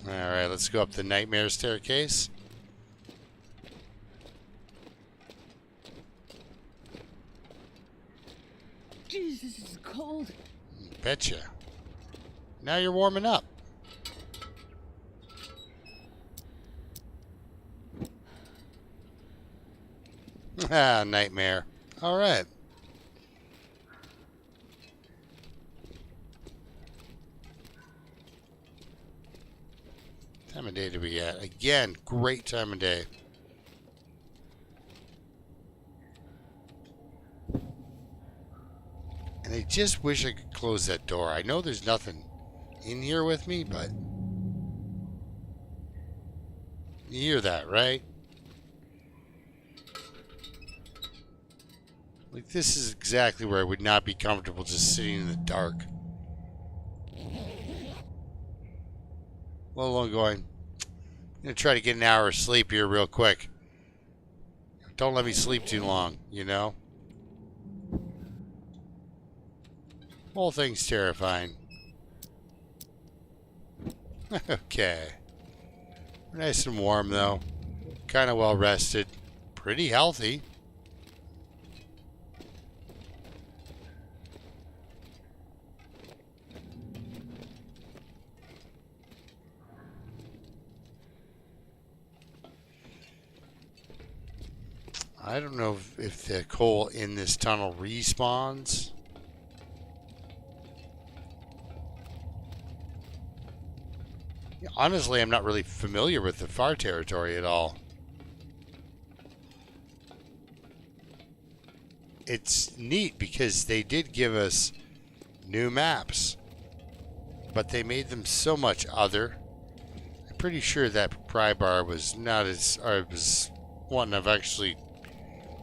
Alright, let's go up the nightmare staircase. Jeez, this is cold. Betcha. Now you're warming up. Ah, nightmare. Alright. Time of day do we get? Again, great time of day. And I just wish I could close that door. I know there's nothing in here with me, but you hear that, right? Like, this is exactly where I would not be comfortable just sitting in the dark. Let alone going, I'm going to try to get an hour of sleep here real quick. Don't let me sleep too long, you know? Whole thing's terrifying. Okay. Nice and warm, though. Kind of well rested. Pretty healthy. I don't know if the coal in this tunnel respawns. Honestly, I'm not really familiar with the far territory at all. it's neat because they did give us new maps, but they made them so much other. I'm pretty sure that pry bar was not as, or it was one I've actually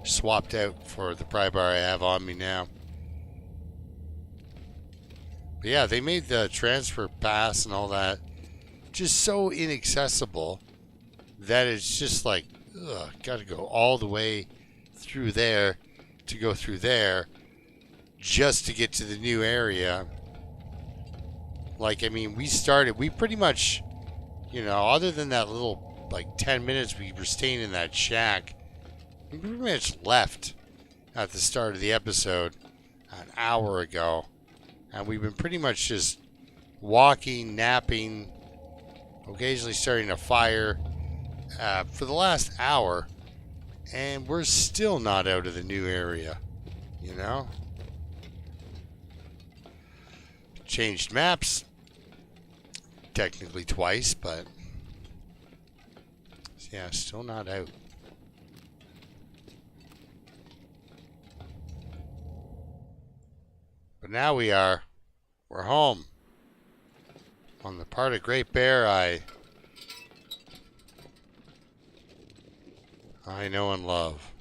swapped out for the pry bar I have on me now. But yeah, they made the transfer pass and all that just so inaccessible that it's just like, ugh, gotta go all the way through there to go through there just to get to the new area. Like, I mean, we pretty much, you know, other than that little, like, 10 minutes we were staying in that shack, we pretty much left at the start of the episode an hour ago. And we've been pretty much just walking, napping, occasionally starting a fire for the last hour. And we're still not out of the new area, you know? Changed maps, technically twice, but yeah, still not out. But now we're home on the part of Great Bear I know and love.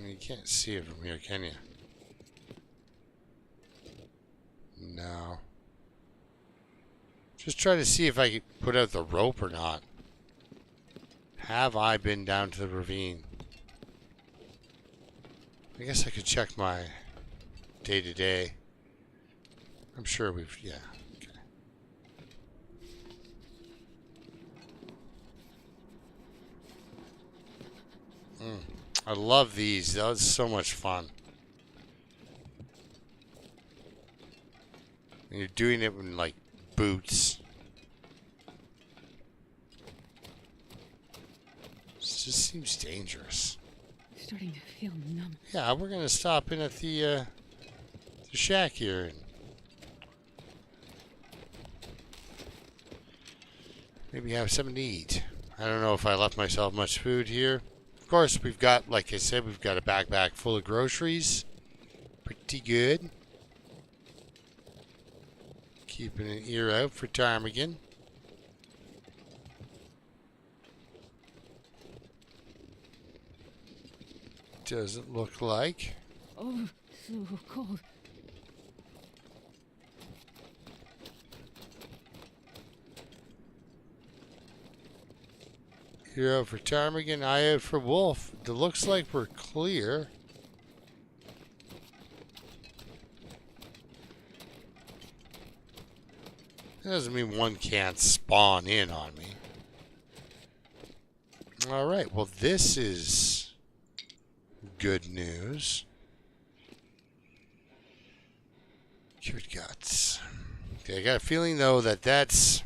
You can't see it from here, can you? No. Just try to see if I can put out the rope or not. Have I been down to the ravine? I guess I could check my day-to-day. I'm sure yeah. Okay. I love these. That was so much fun. And you're doing it in, like, boots. It just seems dangerous. Starting to feel numb. Yeah, we're gonna stop in at the shack here and maybe have something to eat. I don't know if I left myself much food here. Of course, we've got, like I said, we've got a backpack full of groceries. Pretty good. Keeping an ear out for ptarmigan. Doesn't look like. Oh, so cold. Ear out for ptarmigan, eye out for wolf. It looks like we're clear. That doesn't mean one can't spawn in on me. Alright, well this is good news. Good guts. Okay, I got a feeling though that that's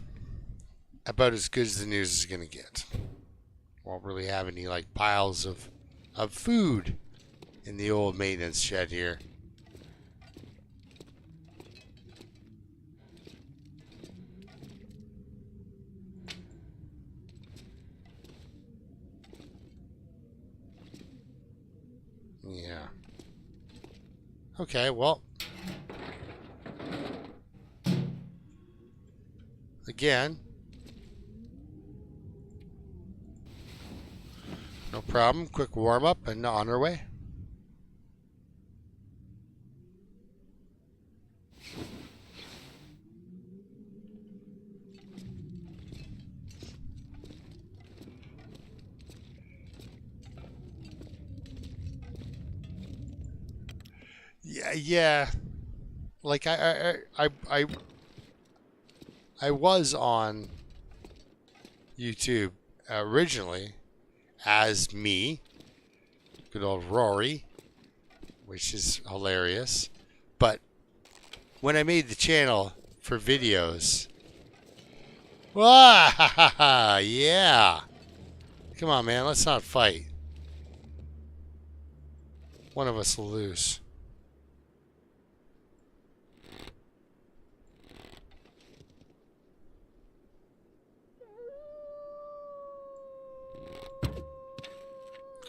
about as good as the news is going to get. Won't really have any like piles of food in the old maintenance shed here. Yeah. Okay, well. Again. No problem. Quick warm up and on our way. Yeah. Like I was on YouTube originally as me, good old Rory, which is hilarious. But when I made the channel for videos, yeah. Come on, man, let's not fight. One of us will lose.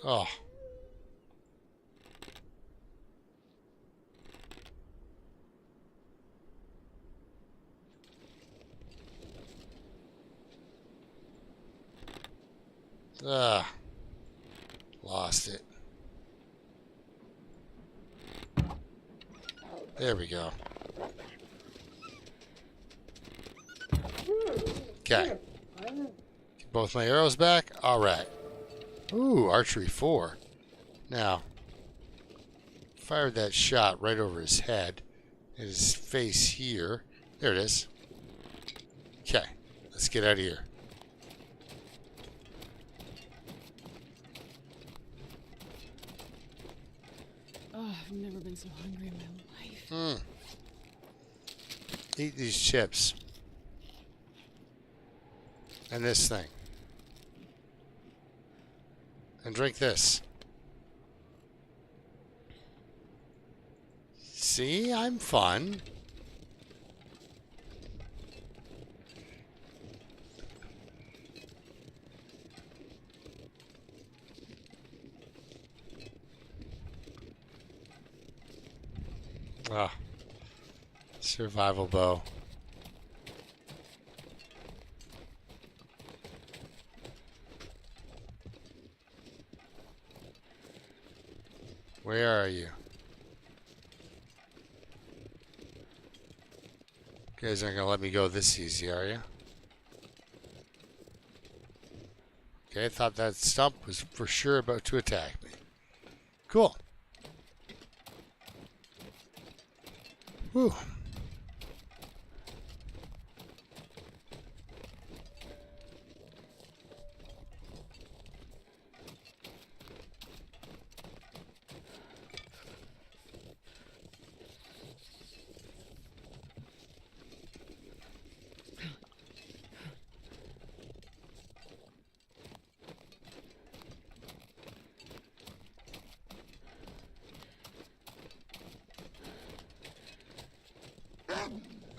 Oh. Ugh. Lost it. There we go. Okay. Get both my arrows back. Alright. Ooh, archery 4. Now, fired that shot right over his head. His face here. There it is. Okay. Let's get out of here. Oh, I've never been so hungry in my life. Eat these chips. And this thing. And drink this. See, I'm fun. Ah, survival bow. Where are you? You guys aren't gonna let me go this easy, are you? Okay, I thought that stump was for sure about to attack me. Cool. Whew.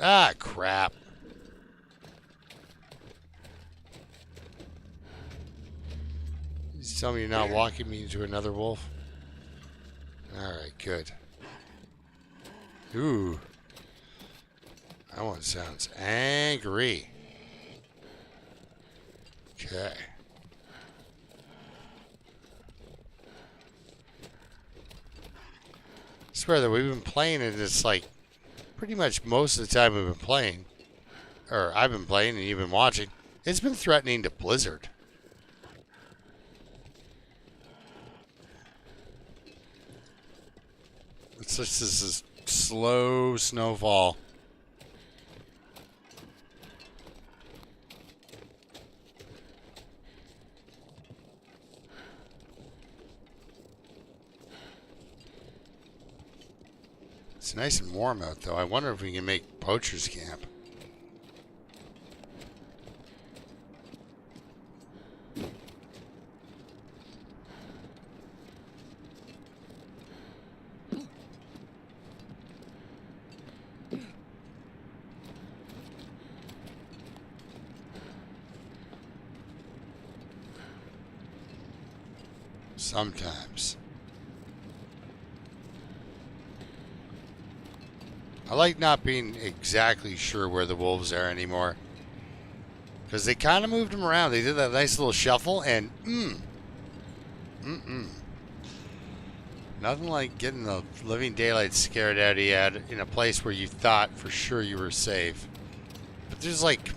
Ah, crap. You tell me you're not walking me into another wolf? Alright, good. Ooh. That one sounds angry. Okay. I swear that we've been playing and it's like pretty much most of the time we've been playing, or I've been playing and you've been watching, it's been threatening to blizzard. It's just this slow snowfall. It's nice and warm out, though. I wonder if we can make poachers camp. Sometimes. I like not being exactly sure where the wolves are anymore. Because they kind of moved them around. They did that nice little shuffle and nothing like getting the living daylight scared out of you in a place where you thought for sure you were safe. But there's like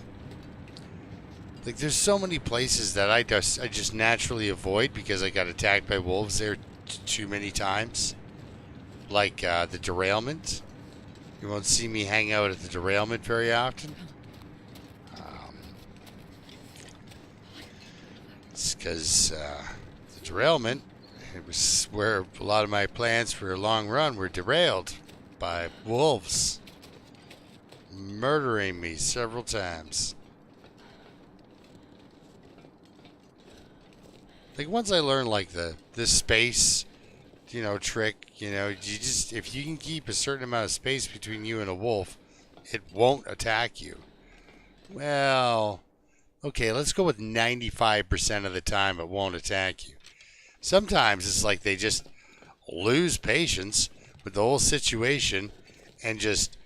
there's so many places that I just naturally avoid because I got attacked by wolves there too many times. Like the derailment. You won't see me hang out at the derailment very often. It's because the derailment, it was where a lot of my plans for a long run were derailed by wolves. Murdering me several times. Like once I learned like this space, trick, you just, if you can keep a certain amount of space between you and a wolf, it won't attack you. Well, okay, let's go with 95% of the time it won't attack you. Sometimes it's like they just lose patience with the whole situation and just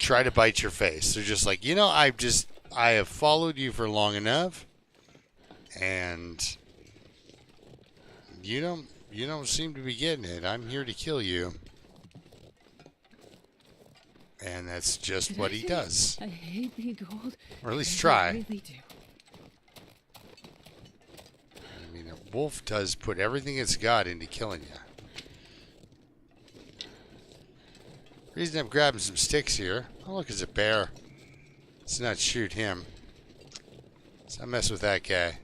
try to bite your face. They're just like, I have followed you for long enough, and you don't seem to be getting it. I'm here to kill you. And that's just what he does. I hate being cold. Or at least try. I really do. I mean, a wolf does put everything it's got into killing you. Reason I'm grabbing some sticks here. Oh, look, it's a bear. Let's not shoot him. Let's not mess with that guy.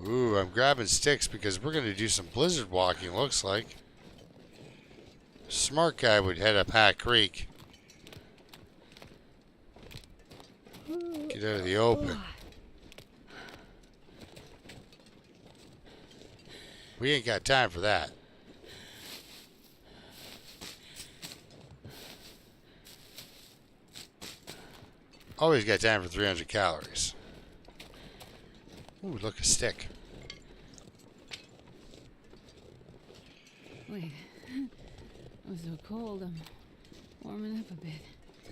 Ooh, I'm grabbing sticks because we're going to do some blizzard walking, looks like. Smart guy would head up Hat Creek. Get out of the open. We ain't got time for that. Always got time for 300 calories. Ooh, look, a stick. Wait. It was so cold, I'm warming up a bit.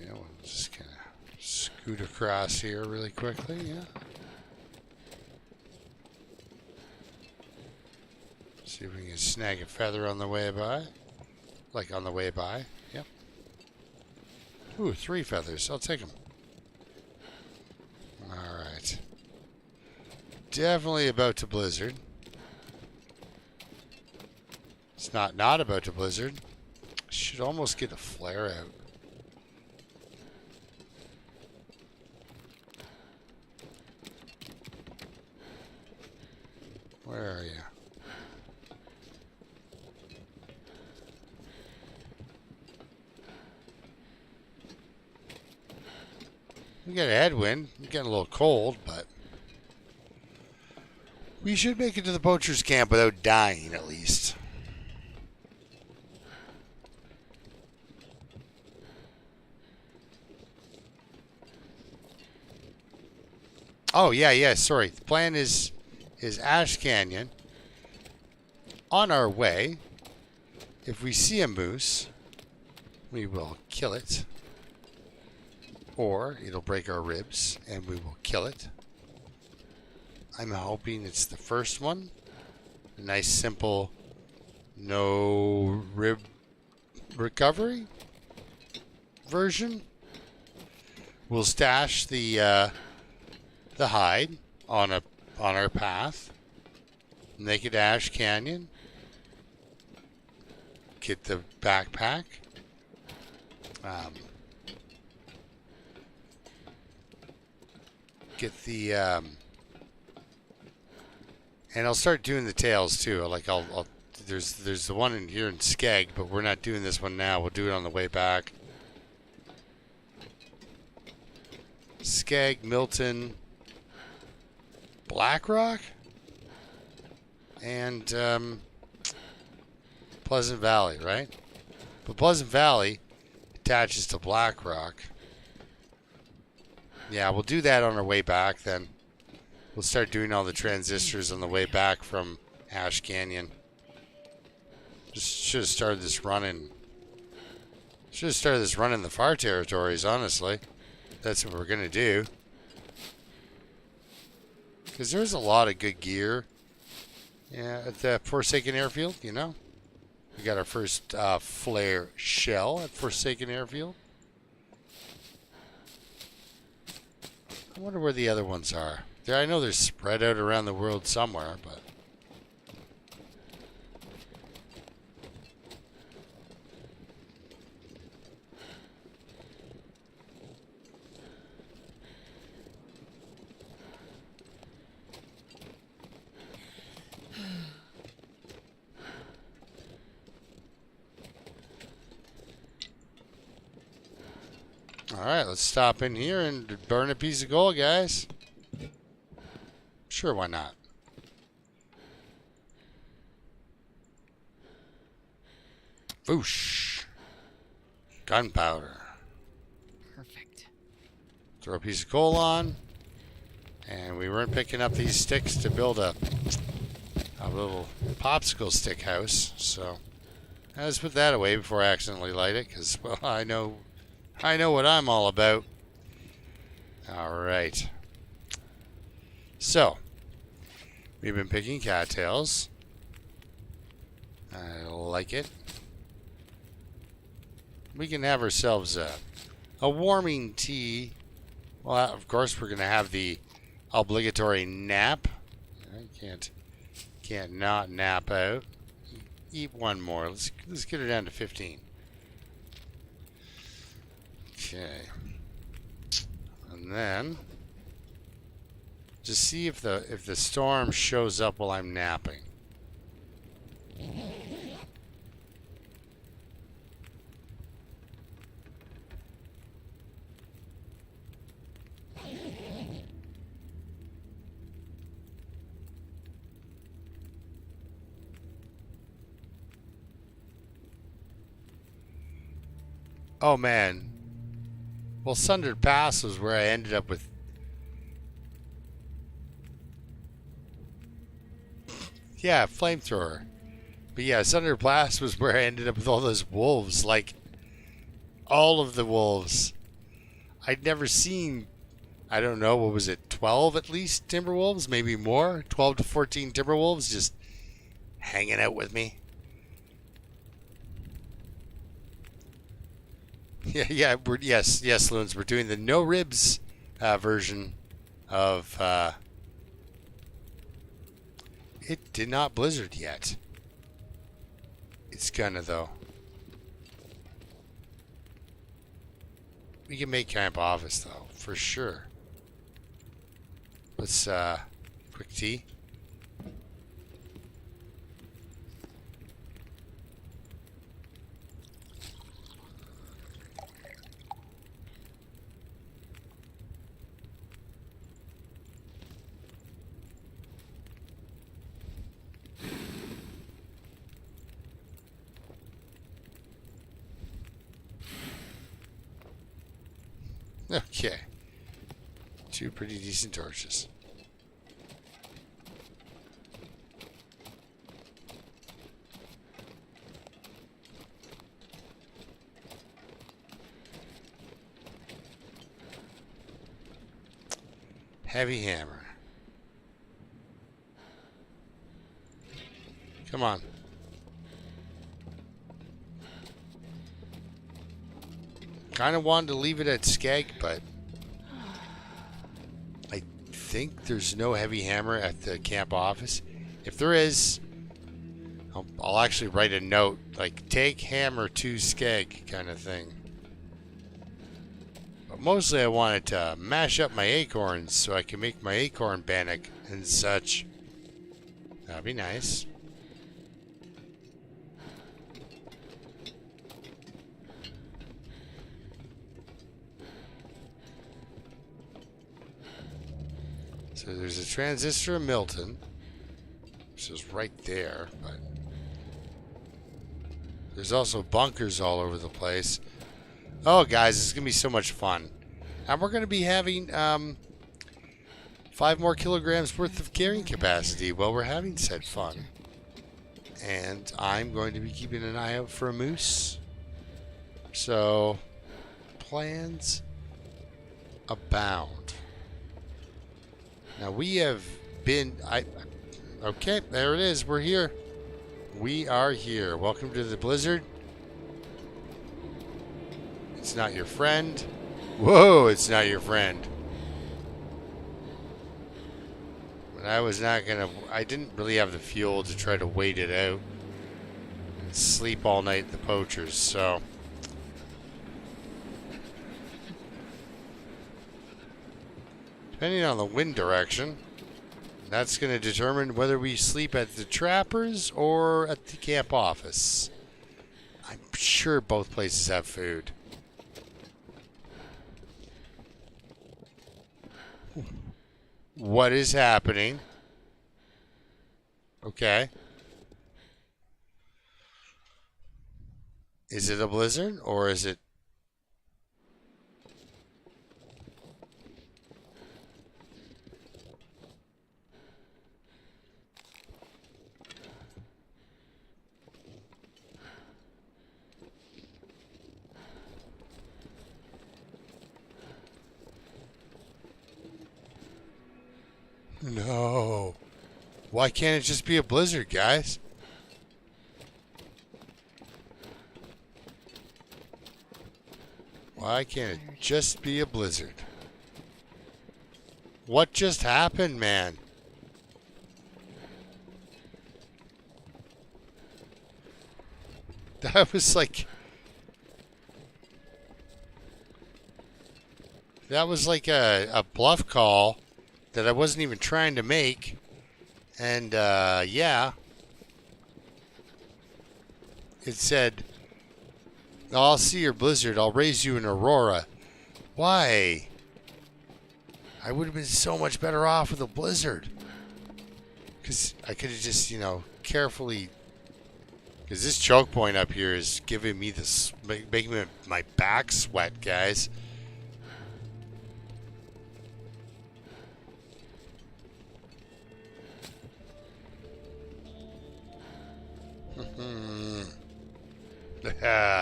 Yeah, we'll just kind of scoot across here really quickly, yeah. See if we can snag a feather on the way by. Like on the way by, yep. Ooh, 3 feathers, I'll take them. Alright. Definitely about to blizzard. It's not about to blizzard. Should almost get a flare out. Where are you? We got a headwind. We're getting a little cold, but we should make it to the poacher's camp without dying, at least. Oh, yeah, sorry. The plan is Ash Canyon. On our way, if we see a moose, we will kill it. Or it'll break our ribs and we will kill it. I'm hoping it's the first one. A nice, simple, no rib recovery version. We'll stash the hide on our path. Naked Ash Canyon. Get the backpack. Get the and I'll start doing the tails too. Like I'll there's the one in here in Skeg, but we're not doing this one now. We'll do it on the way back. Skeg, Milton, Blackrock, and Pleasant Valley, right? But Pleasant Valley attaches to Blackrock. Yeah, we'll do that on our way back then. We'll start doing all the transistors on the way back from Ash Canyon. Just should have started this running. Should have started this running the far territories, honestly. That's what we're going to do. Because there's a lot of good gear. Yeah, at the Forsaken Airfield, you know. We got our first flare shell at Forsaken Airfield. I wonder where the other ones are. I know they're spread out around the world somewhere, but... Alright, let's stop in here and burn a piece of gold, guys. Sure, why not? Whoosh. Gunpowder. Perfect. Throw a piece of coal on. And we weren't picking up these sticks to build a a little popsicle stick house. So let's put that away before I accidentally light it, because, well, I know what I'm all about. All right. So we've been picking cattails. I like it. We can have ourselves a warming tea. Well, of course, we're going to have the obligatory nap. I can't not nap out. Eat one more. Let's get her down to 15. Okay. And then just see if the storm shows up while I'm napping. Oh man. Well, Sundered Pass was where I ended up with. Yeah, flamethrower. But yeah, Sundered Pass was where I ended up with all those wolves. Like, all of the wolves. I'd never seen, I don't know, what was it, 12 at least Timberwolves? Maybe more? 12 to 14 Timberwolves just hanging out with me. Yeah, yes, Loons. We're doing the no ribs version of. It did not blizzard yet. It's gonna though. We can make camp office though, for sure. Let's quick tea. Okay. 2 pretty decent torches. Heavy hammer. Come on. Kind of wanted to leave it at Skag, but I think there's no heavy hammer at the camp office. If there is, I'll actually write a note, like, take hammer to Skag kind of thing. But mostly I wanted to mash up my acorns so I can make my acorn bannock and such. That'd be nice. So there's a transistor in Milton, which is right there, but there's also bunkers all over the place. Oh, guys, this is going to be so much fun. And we're going to be having 5 more kilograms worth of carrying capacity while we're having said fun. And I'm going to be keeping an eye out for a moose. So, plans abound. Now we have been, okay, there it is. We're here. We are here. Welcome to the blizzard. It's not your friend. Whoa, it's not your friend. But I didn't really have the fuel to try to wait it out and sleep all night at the poachers, so. Depending on the wind direction, that's going to determine whether we sleep at the trappers or at the camp office. I'm sure both places have food. What is happening? Okay. Is it a blizzard or is it... No. Why can't it just be a blizzard, guys? Why can't it just be a blizzard? What just happened, man? That was like... That was like a bluff call that I wasn't even trying to make. And, yeah. It said, I'll see your blizzard. I'll raise you an aurora. Why? I would have been so much better off with a blizzard. Because I could have just, you know, carefully... Because this choke point up here is giving me this... Making my back sweat, guys.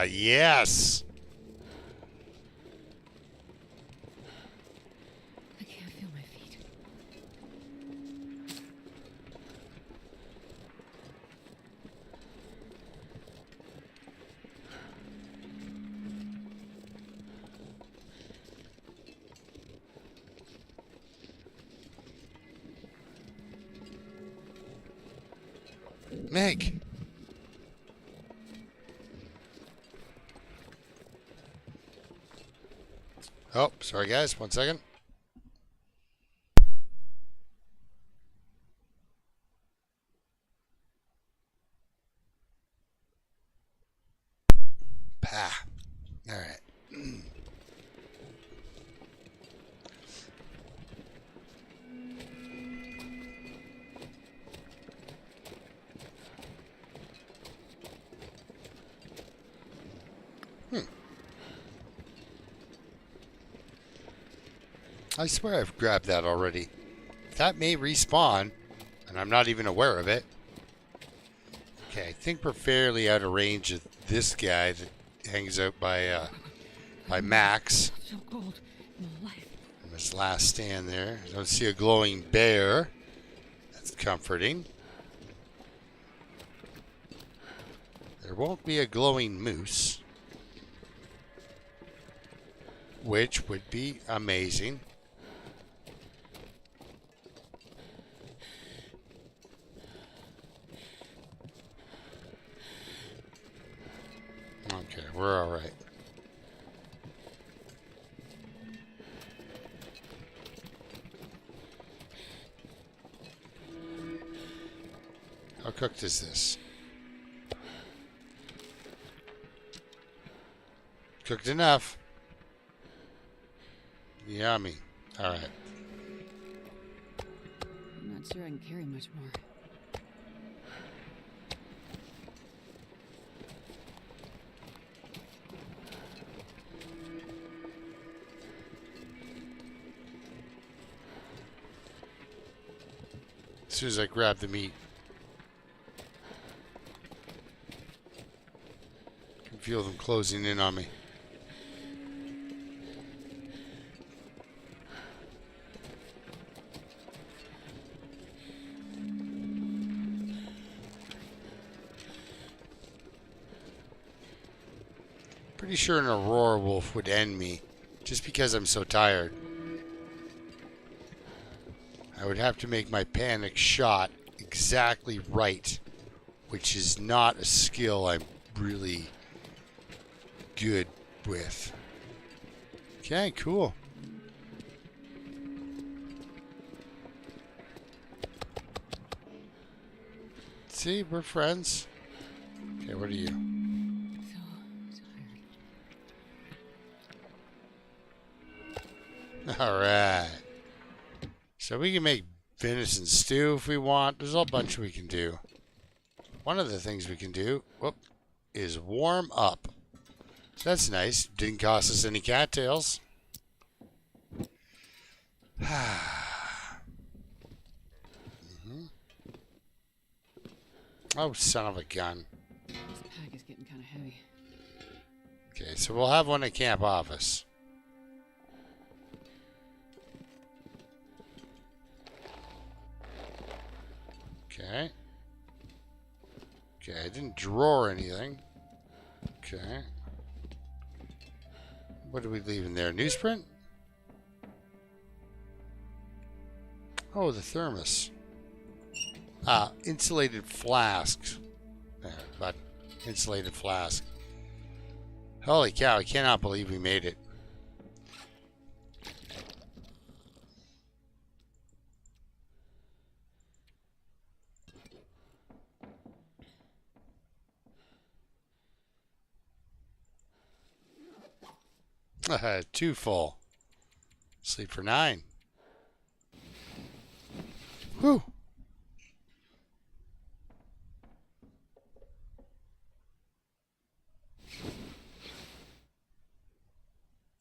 Yes. I can't feel my feet. Meg. Oh, sorry guys, 1 second. Pah. All right. I swear I've grabbed that already. That may respawn, and I'm not even aware of it. Okay, I think we're fairly out of range of this guy that hangs out by Max. So cold in my life. And his last stand there. I don't see a glowing bear. That's comforting. There won't be a glowing moose, which would be amazing. Okay, we're all right. How cooked is this? Cooked enough. Yummy. All right. I'm not sure I can carry much more. As soon as I grab the meat. I can feel them closing in on me. Pretty sure an Aurora Wolf would end me just because I'm so tired. I would have to make my panic shot exactly right, which is not a skill I'm really good with. Okay, cool. See, we're friends. Okay, what are you? So tired. All right. So we can make venison stew if we want. There's a whole bunch we can do. One of the things we can do, is warm up. So that's nice. Didn't cost us any cattails. Oh, son of a gun. This pack is getting kind of heavy. Okay, so we'll have one at camp office. Okay. Okay, I didn't draw anything. Okay. What did we leave in there? Newsprint? Oh, the thermos. Ah, insulated flasks. But insulated flask. Holy cow, I cannot believe we made it. Too full. Sleep for 9. Whew.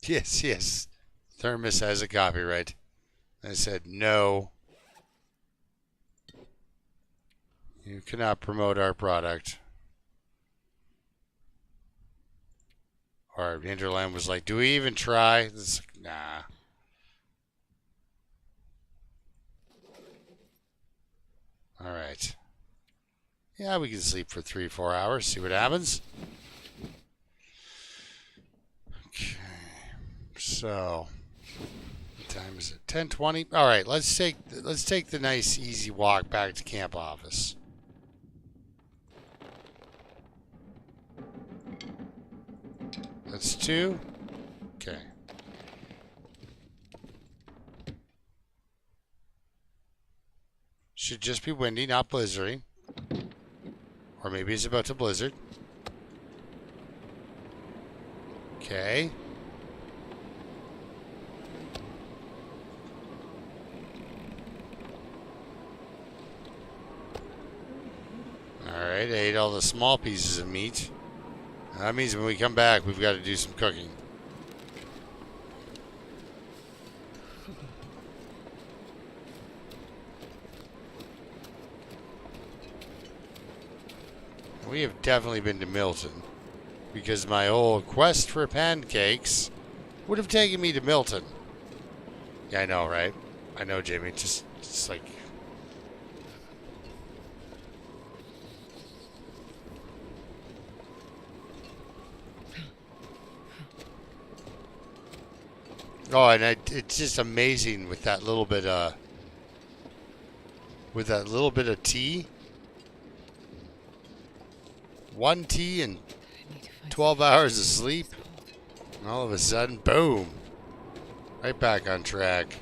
Yes, yes. Thermos has a copyright. I said, no. You cannot promote our product. Or Interland was like, do we even try? It's like, nah. Alright. Yeah, we can sleep for 3-4 hours, see what happens. Okay. So, what time is it? 10:20. All right, let's take the nice easy walk back to camp office. That's 2. Okay. Should just be windy, not blizzarding. Or maybe it's about to blizzard. Okay. Alright, I ate all the small pieces of meat. That means when we come back, we've got to do some cooking. We have definitely been to Milton, because my old quest for pancakes would have taken me to Milton. Yeah, I know, right? I know, Jamie. Just like... Oh, and it's just amazing with that little bit of... With that little bit of tea. 1 tea and 12 hours of sleep. And all of a sudden, boom. Right back on track.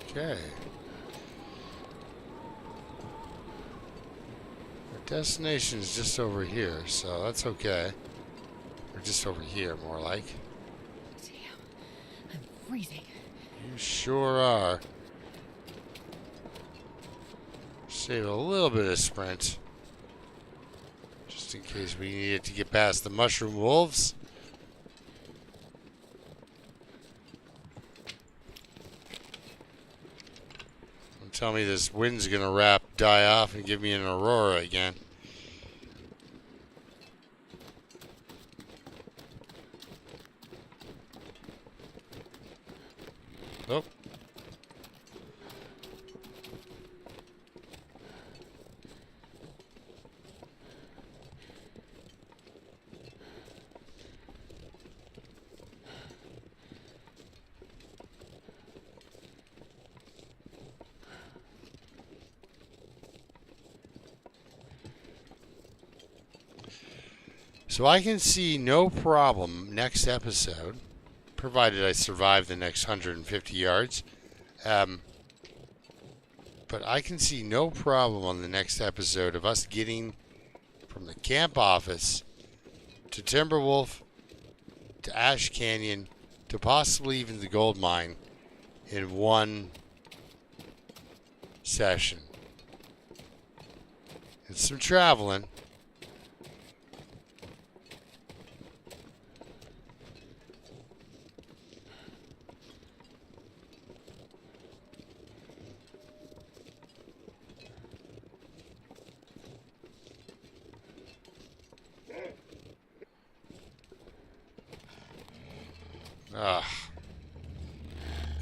Okay. Our destination is just over here, so that's okay. Or just over here, more like. Damn, I'm freezing. You sure are. Save a little bit of sprint. Just in case we needed to get past the mushroom wolves. Don't tell me this wind's gonna die off and give me an aurora again. Nope. So I can see no problem next episode, provided I survive the next 150 yards. But I can see no problem on the next episode of us getting from the camp office to Timberwolf to Ash Canyon to possibly even the gold mine in one session. It's some traveling.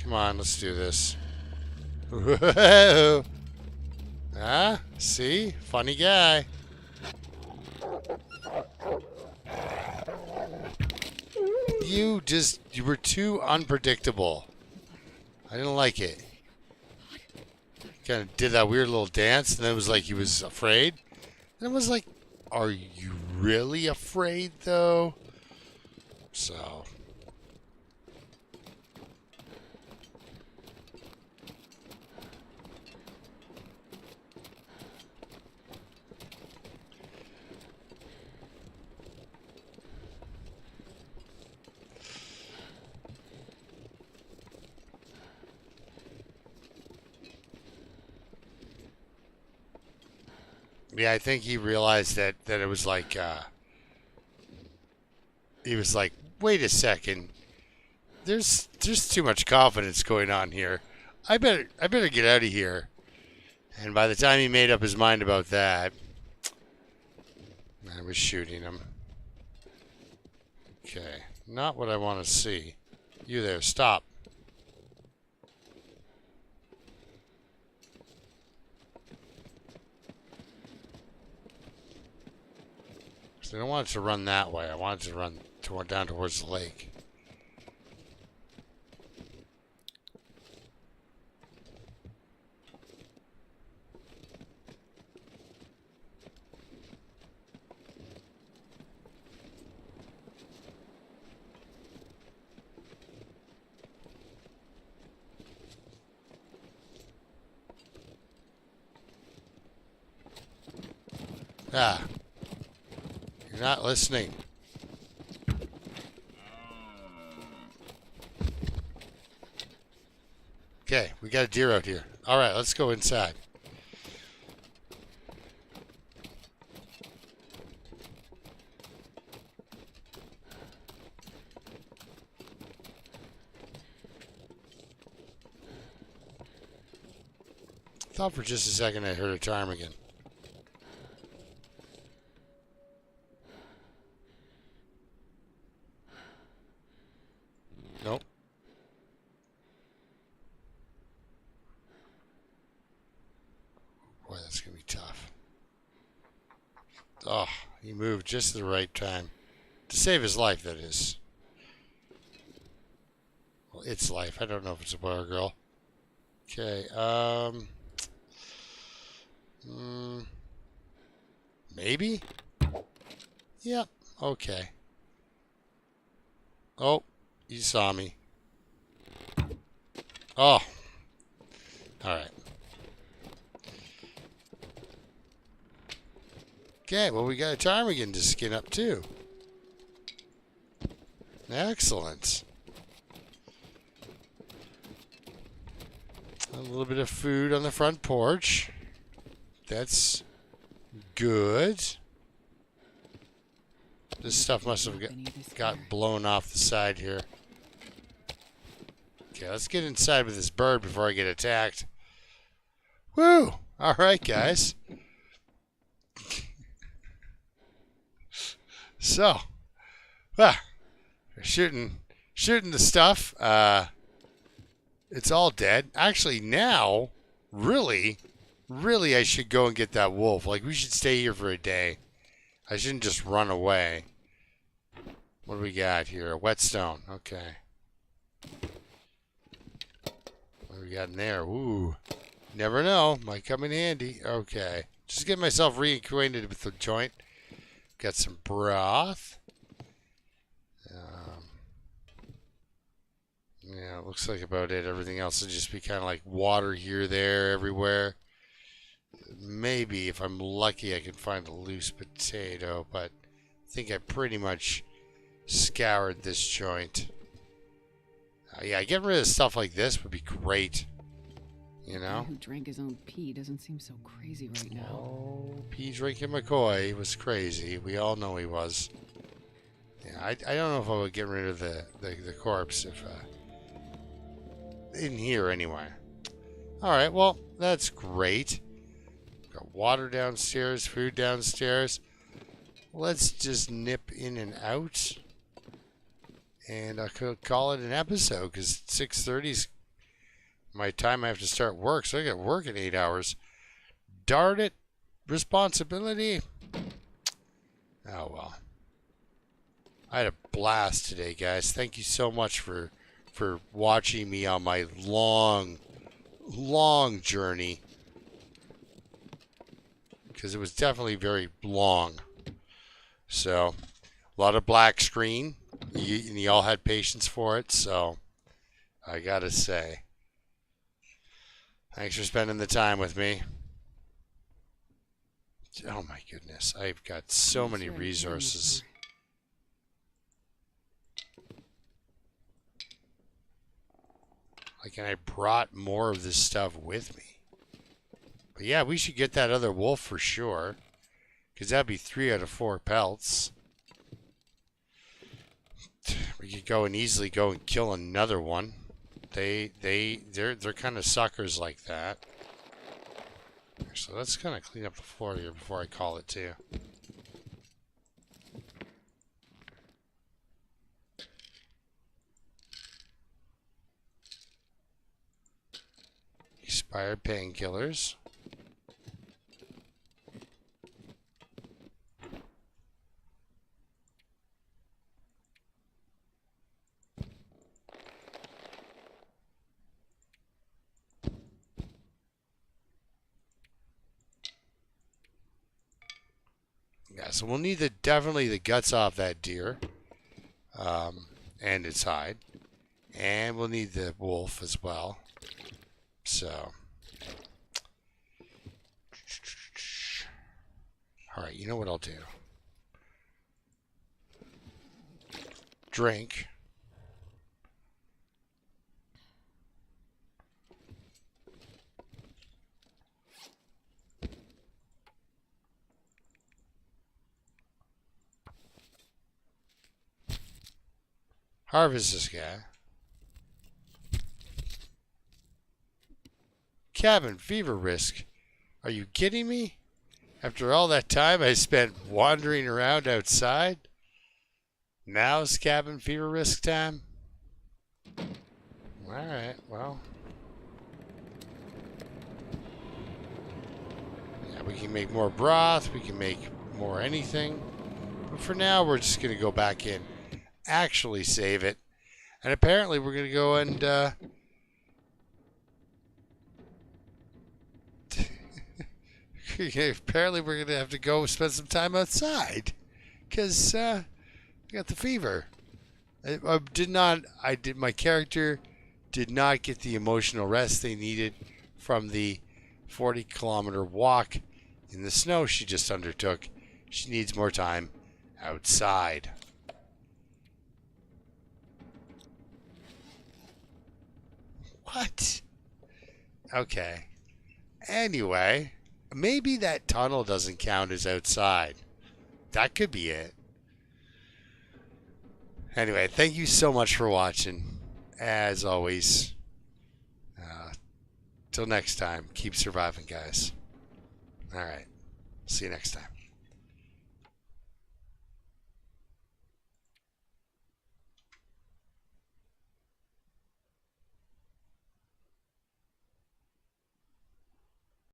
Come Come on, let's do this. Whoa. Ah, see? Funny guy. You were too unpredictable. I didn't like it. Kind of did that weird little dance, and then it was like he was afraid. And it was like, are you really afraid, though? So... Yeah, I think he realized that it was like, he was like, wait a second, there's too much confidence going on here. I better get out of here. And by the time he made up his mind about that, I was shooting him. Okay, not what I want to see. You there, stop. I don't want it to run that way. I want it to run down towards the lake. Ah. You're not listening. Okay, we got a deer out here. All right, let's go inside. Thought for just a second I heard a ptarmigan. Nope. Boy, that's going to be tough. Oh, he moved just at the right time. To save his life, that is. Well, its life. I don't know if it's a boy or girl. Okay, maybe? Yep, okay. Oh, you saw me. Oh. Alright. Okay, well, we got a ptarmigan to skin up, too. Excellent. A little bit of food on the front porch. That's good. This stuff must have got blown off the side here. Okay, let's get inside with this bird before I get attacked. Woo! All right, guys. So, shooting the stuff. It's all dead. Actually, now, really, I should go and get that wolf. Like, we should stay here for a day. I shouldn't just run away. What do we got here? A whetstone. Okay. What do we got in there? Ooh. Never know. Might come in handy. Okay. Just get myself reacquainted with the joint. Got some broth. Yeah, it looks like about it. Everything else will just be kind of like water here, there, everywhere. Maybe, if I'm lucky, I can find a loose potato, but I think I pretty much scoured this joint. Yeah, getting rid of stuff like this would be great. You know? The guy who drank his own pee doesn't seem so crazy right now. Oh, pee drinking McCoy was crazy. We all know he was. Yeah, I don't know if I would get rid of the corpse if in here anyway. All right, well, that's great. Got water downstairs, food downstairs. Let's just nip in and out. And I could call it an episode because 6:30's my time I have to start work, so I got work in 8 hours. Darn it. Responsibility. Oh, well. I had a blast today, guys. Thank you so much for watching me on my long journey. Because it was definitely very long. So, a lot of black screen. And you all had patience for it, so I gotta say, thanks for spending the time with me. Oh my goodness, I've got so many resources. Like, and I brought more of this stuff with me. But yeah, we should get that other wolf for sure. Because that'd be 3 out of 4 pelts. We could go and easily go and kill another one. They're kind of suckers like that. So let's kind of clean up the floor here before I call it too. Expired painkillers. Yeah, so we'll need definitely the guts off that deer, and its hide, and we'll need the wolf as well. So, all right, you know what I'll do? Drink. Harvest this guy. Cabin fever risk. Are you kidding me? After all that time I spent wandering around outside? Now's cabin fever risk time? Alright, well. Yeah, we can make more broth. We can make more anything. But for now, we're just going to go back in. Actually save it. And apparently we're going to go and apparently we're going to have to go spend some time outside because I got the fever. My character did not get the emotional rest they needed from the 40-kilometer walk in the snow she just undertook. She needs more time outside. What? Okay. Anyway, maybe that tunnel doesn't count as outside. That could be it. Anyway, thank you so much for watching. As always, till next time, keep surviving, guys. All right. See you next time.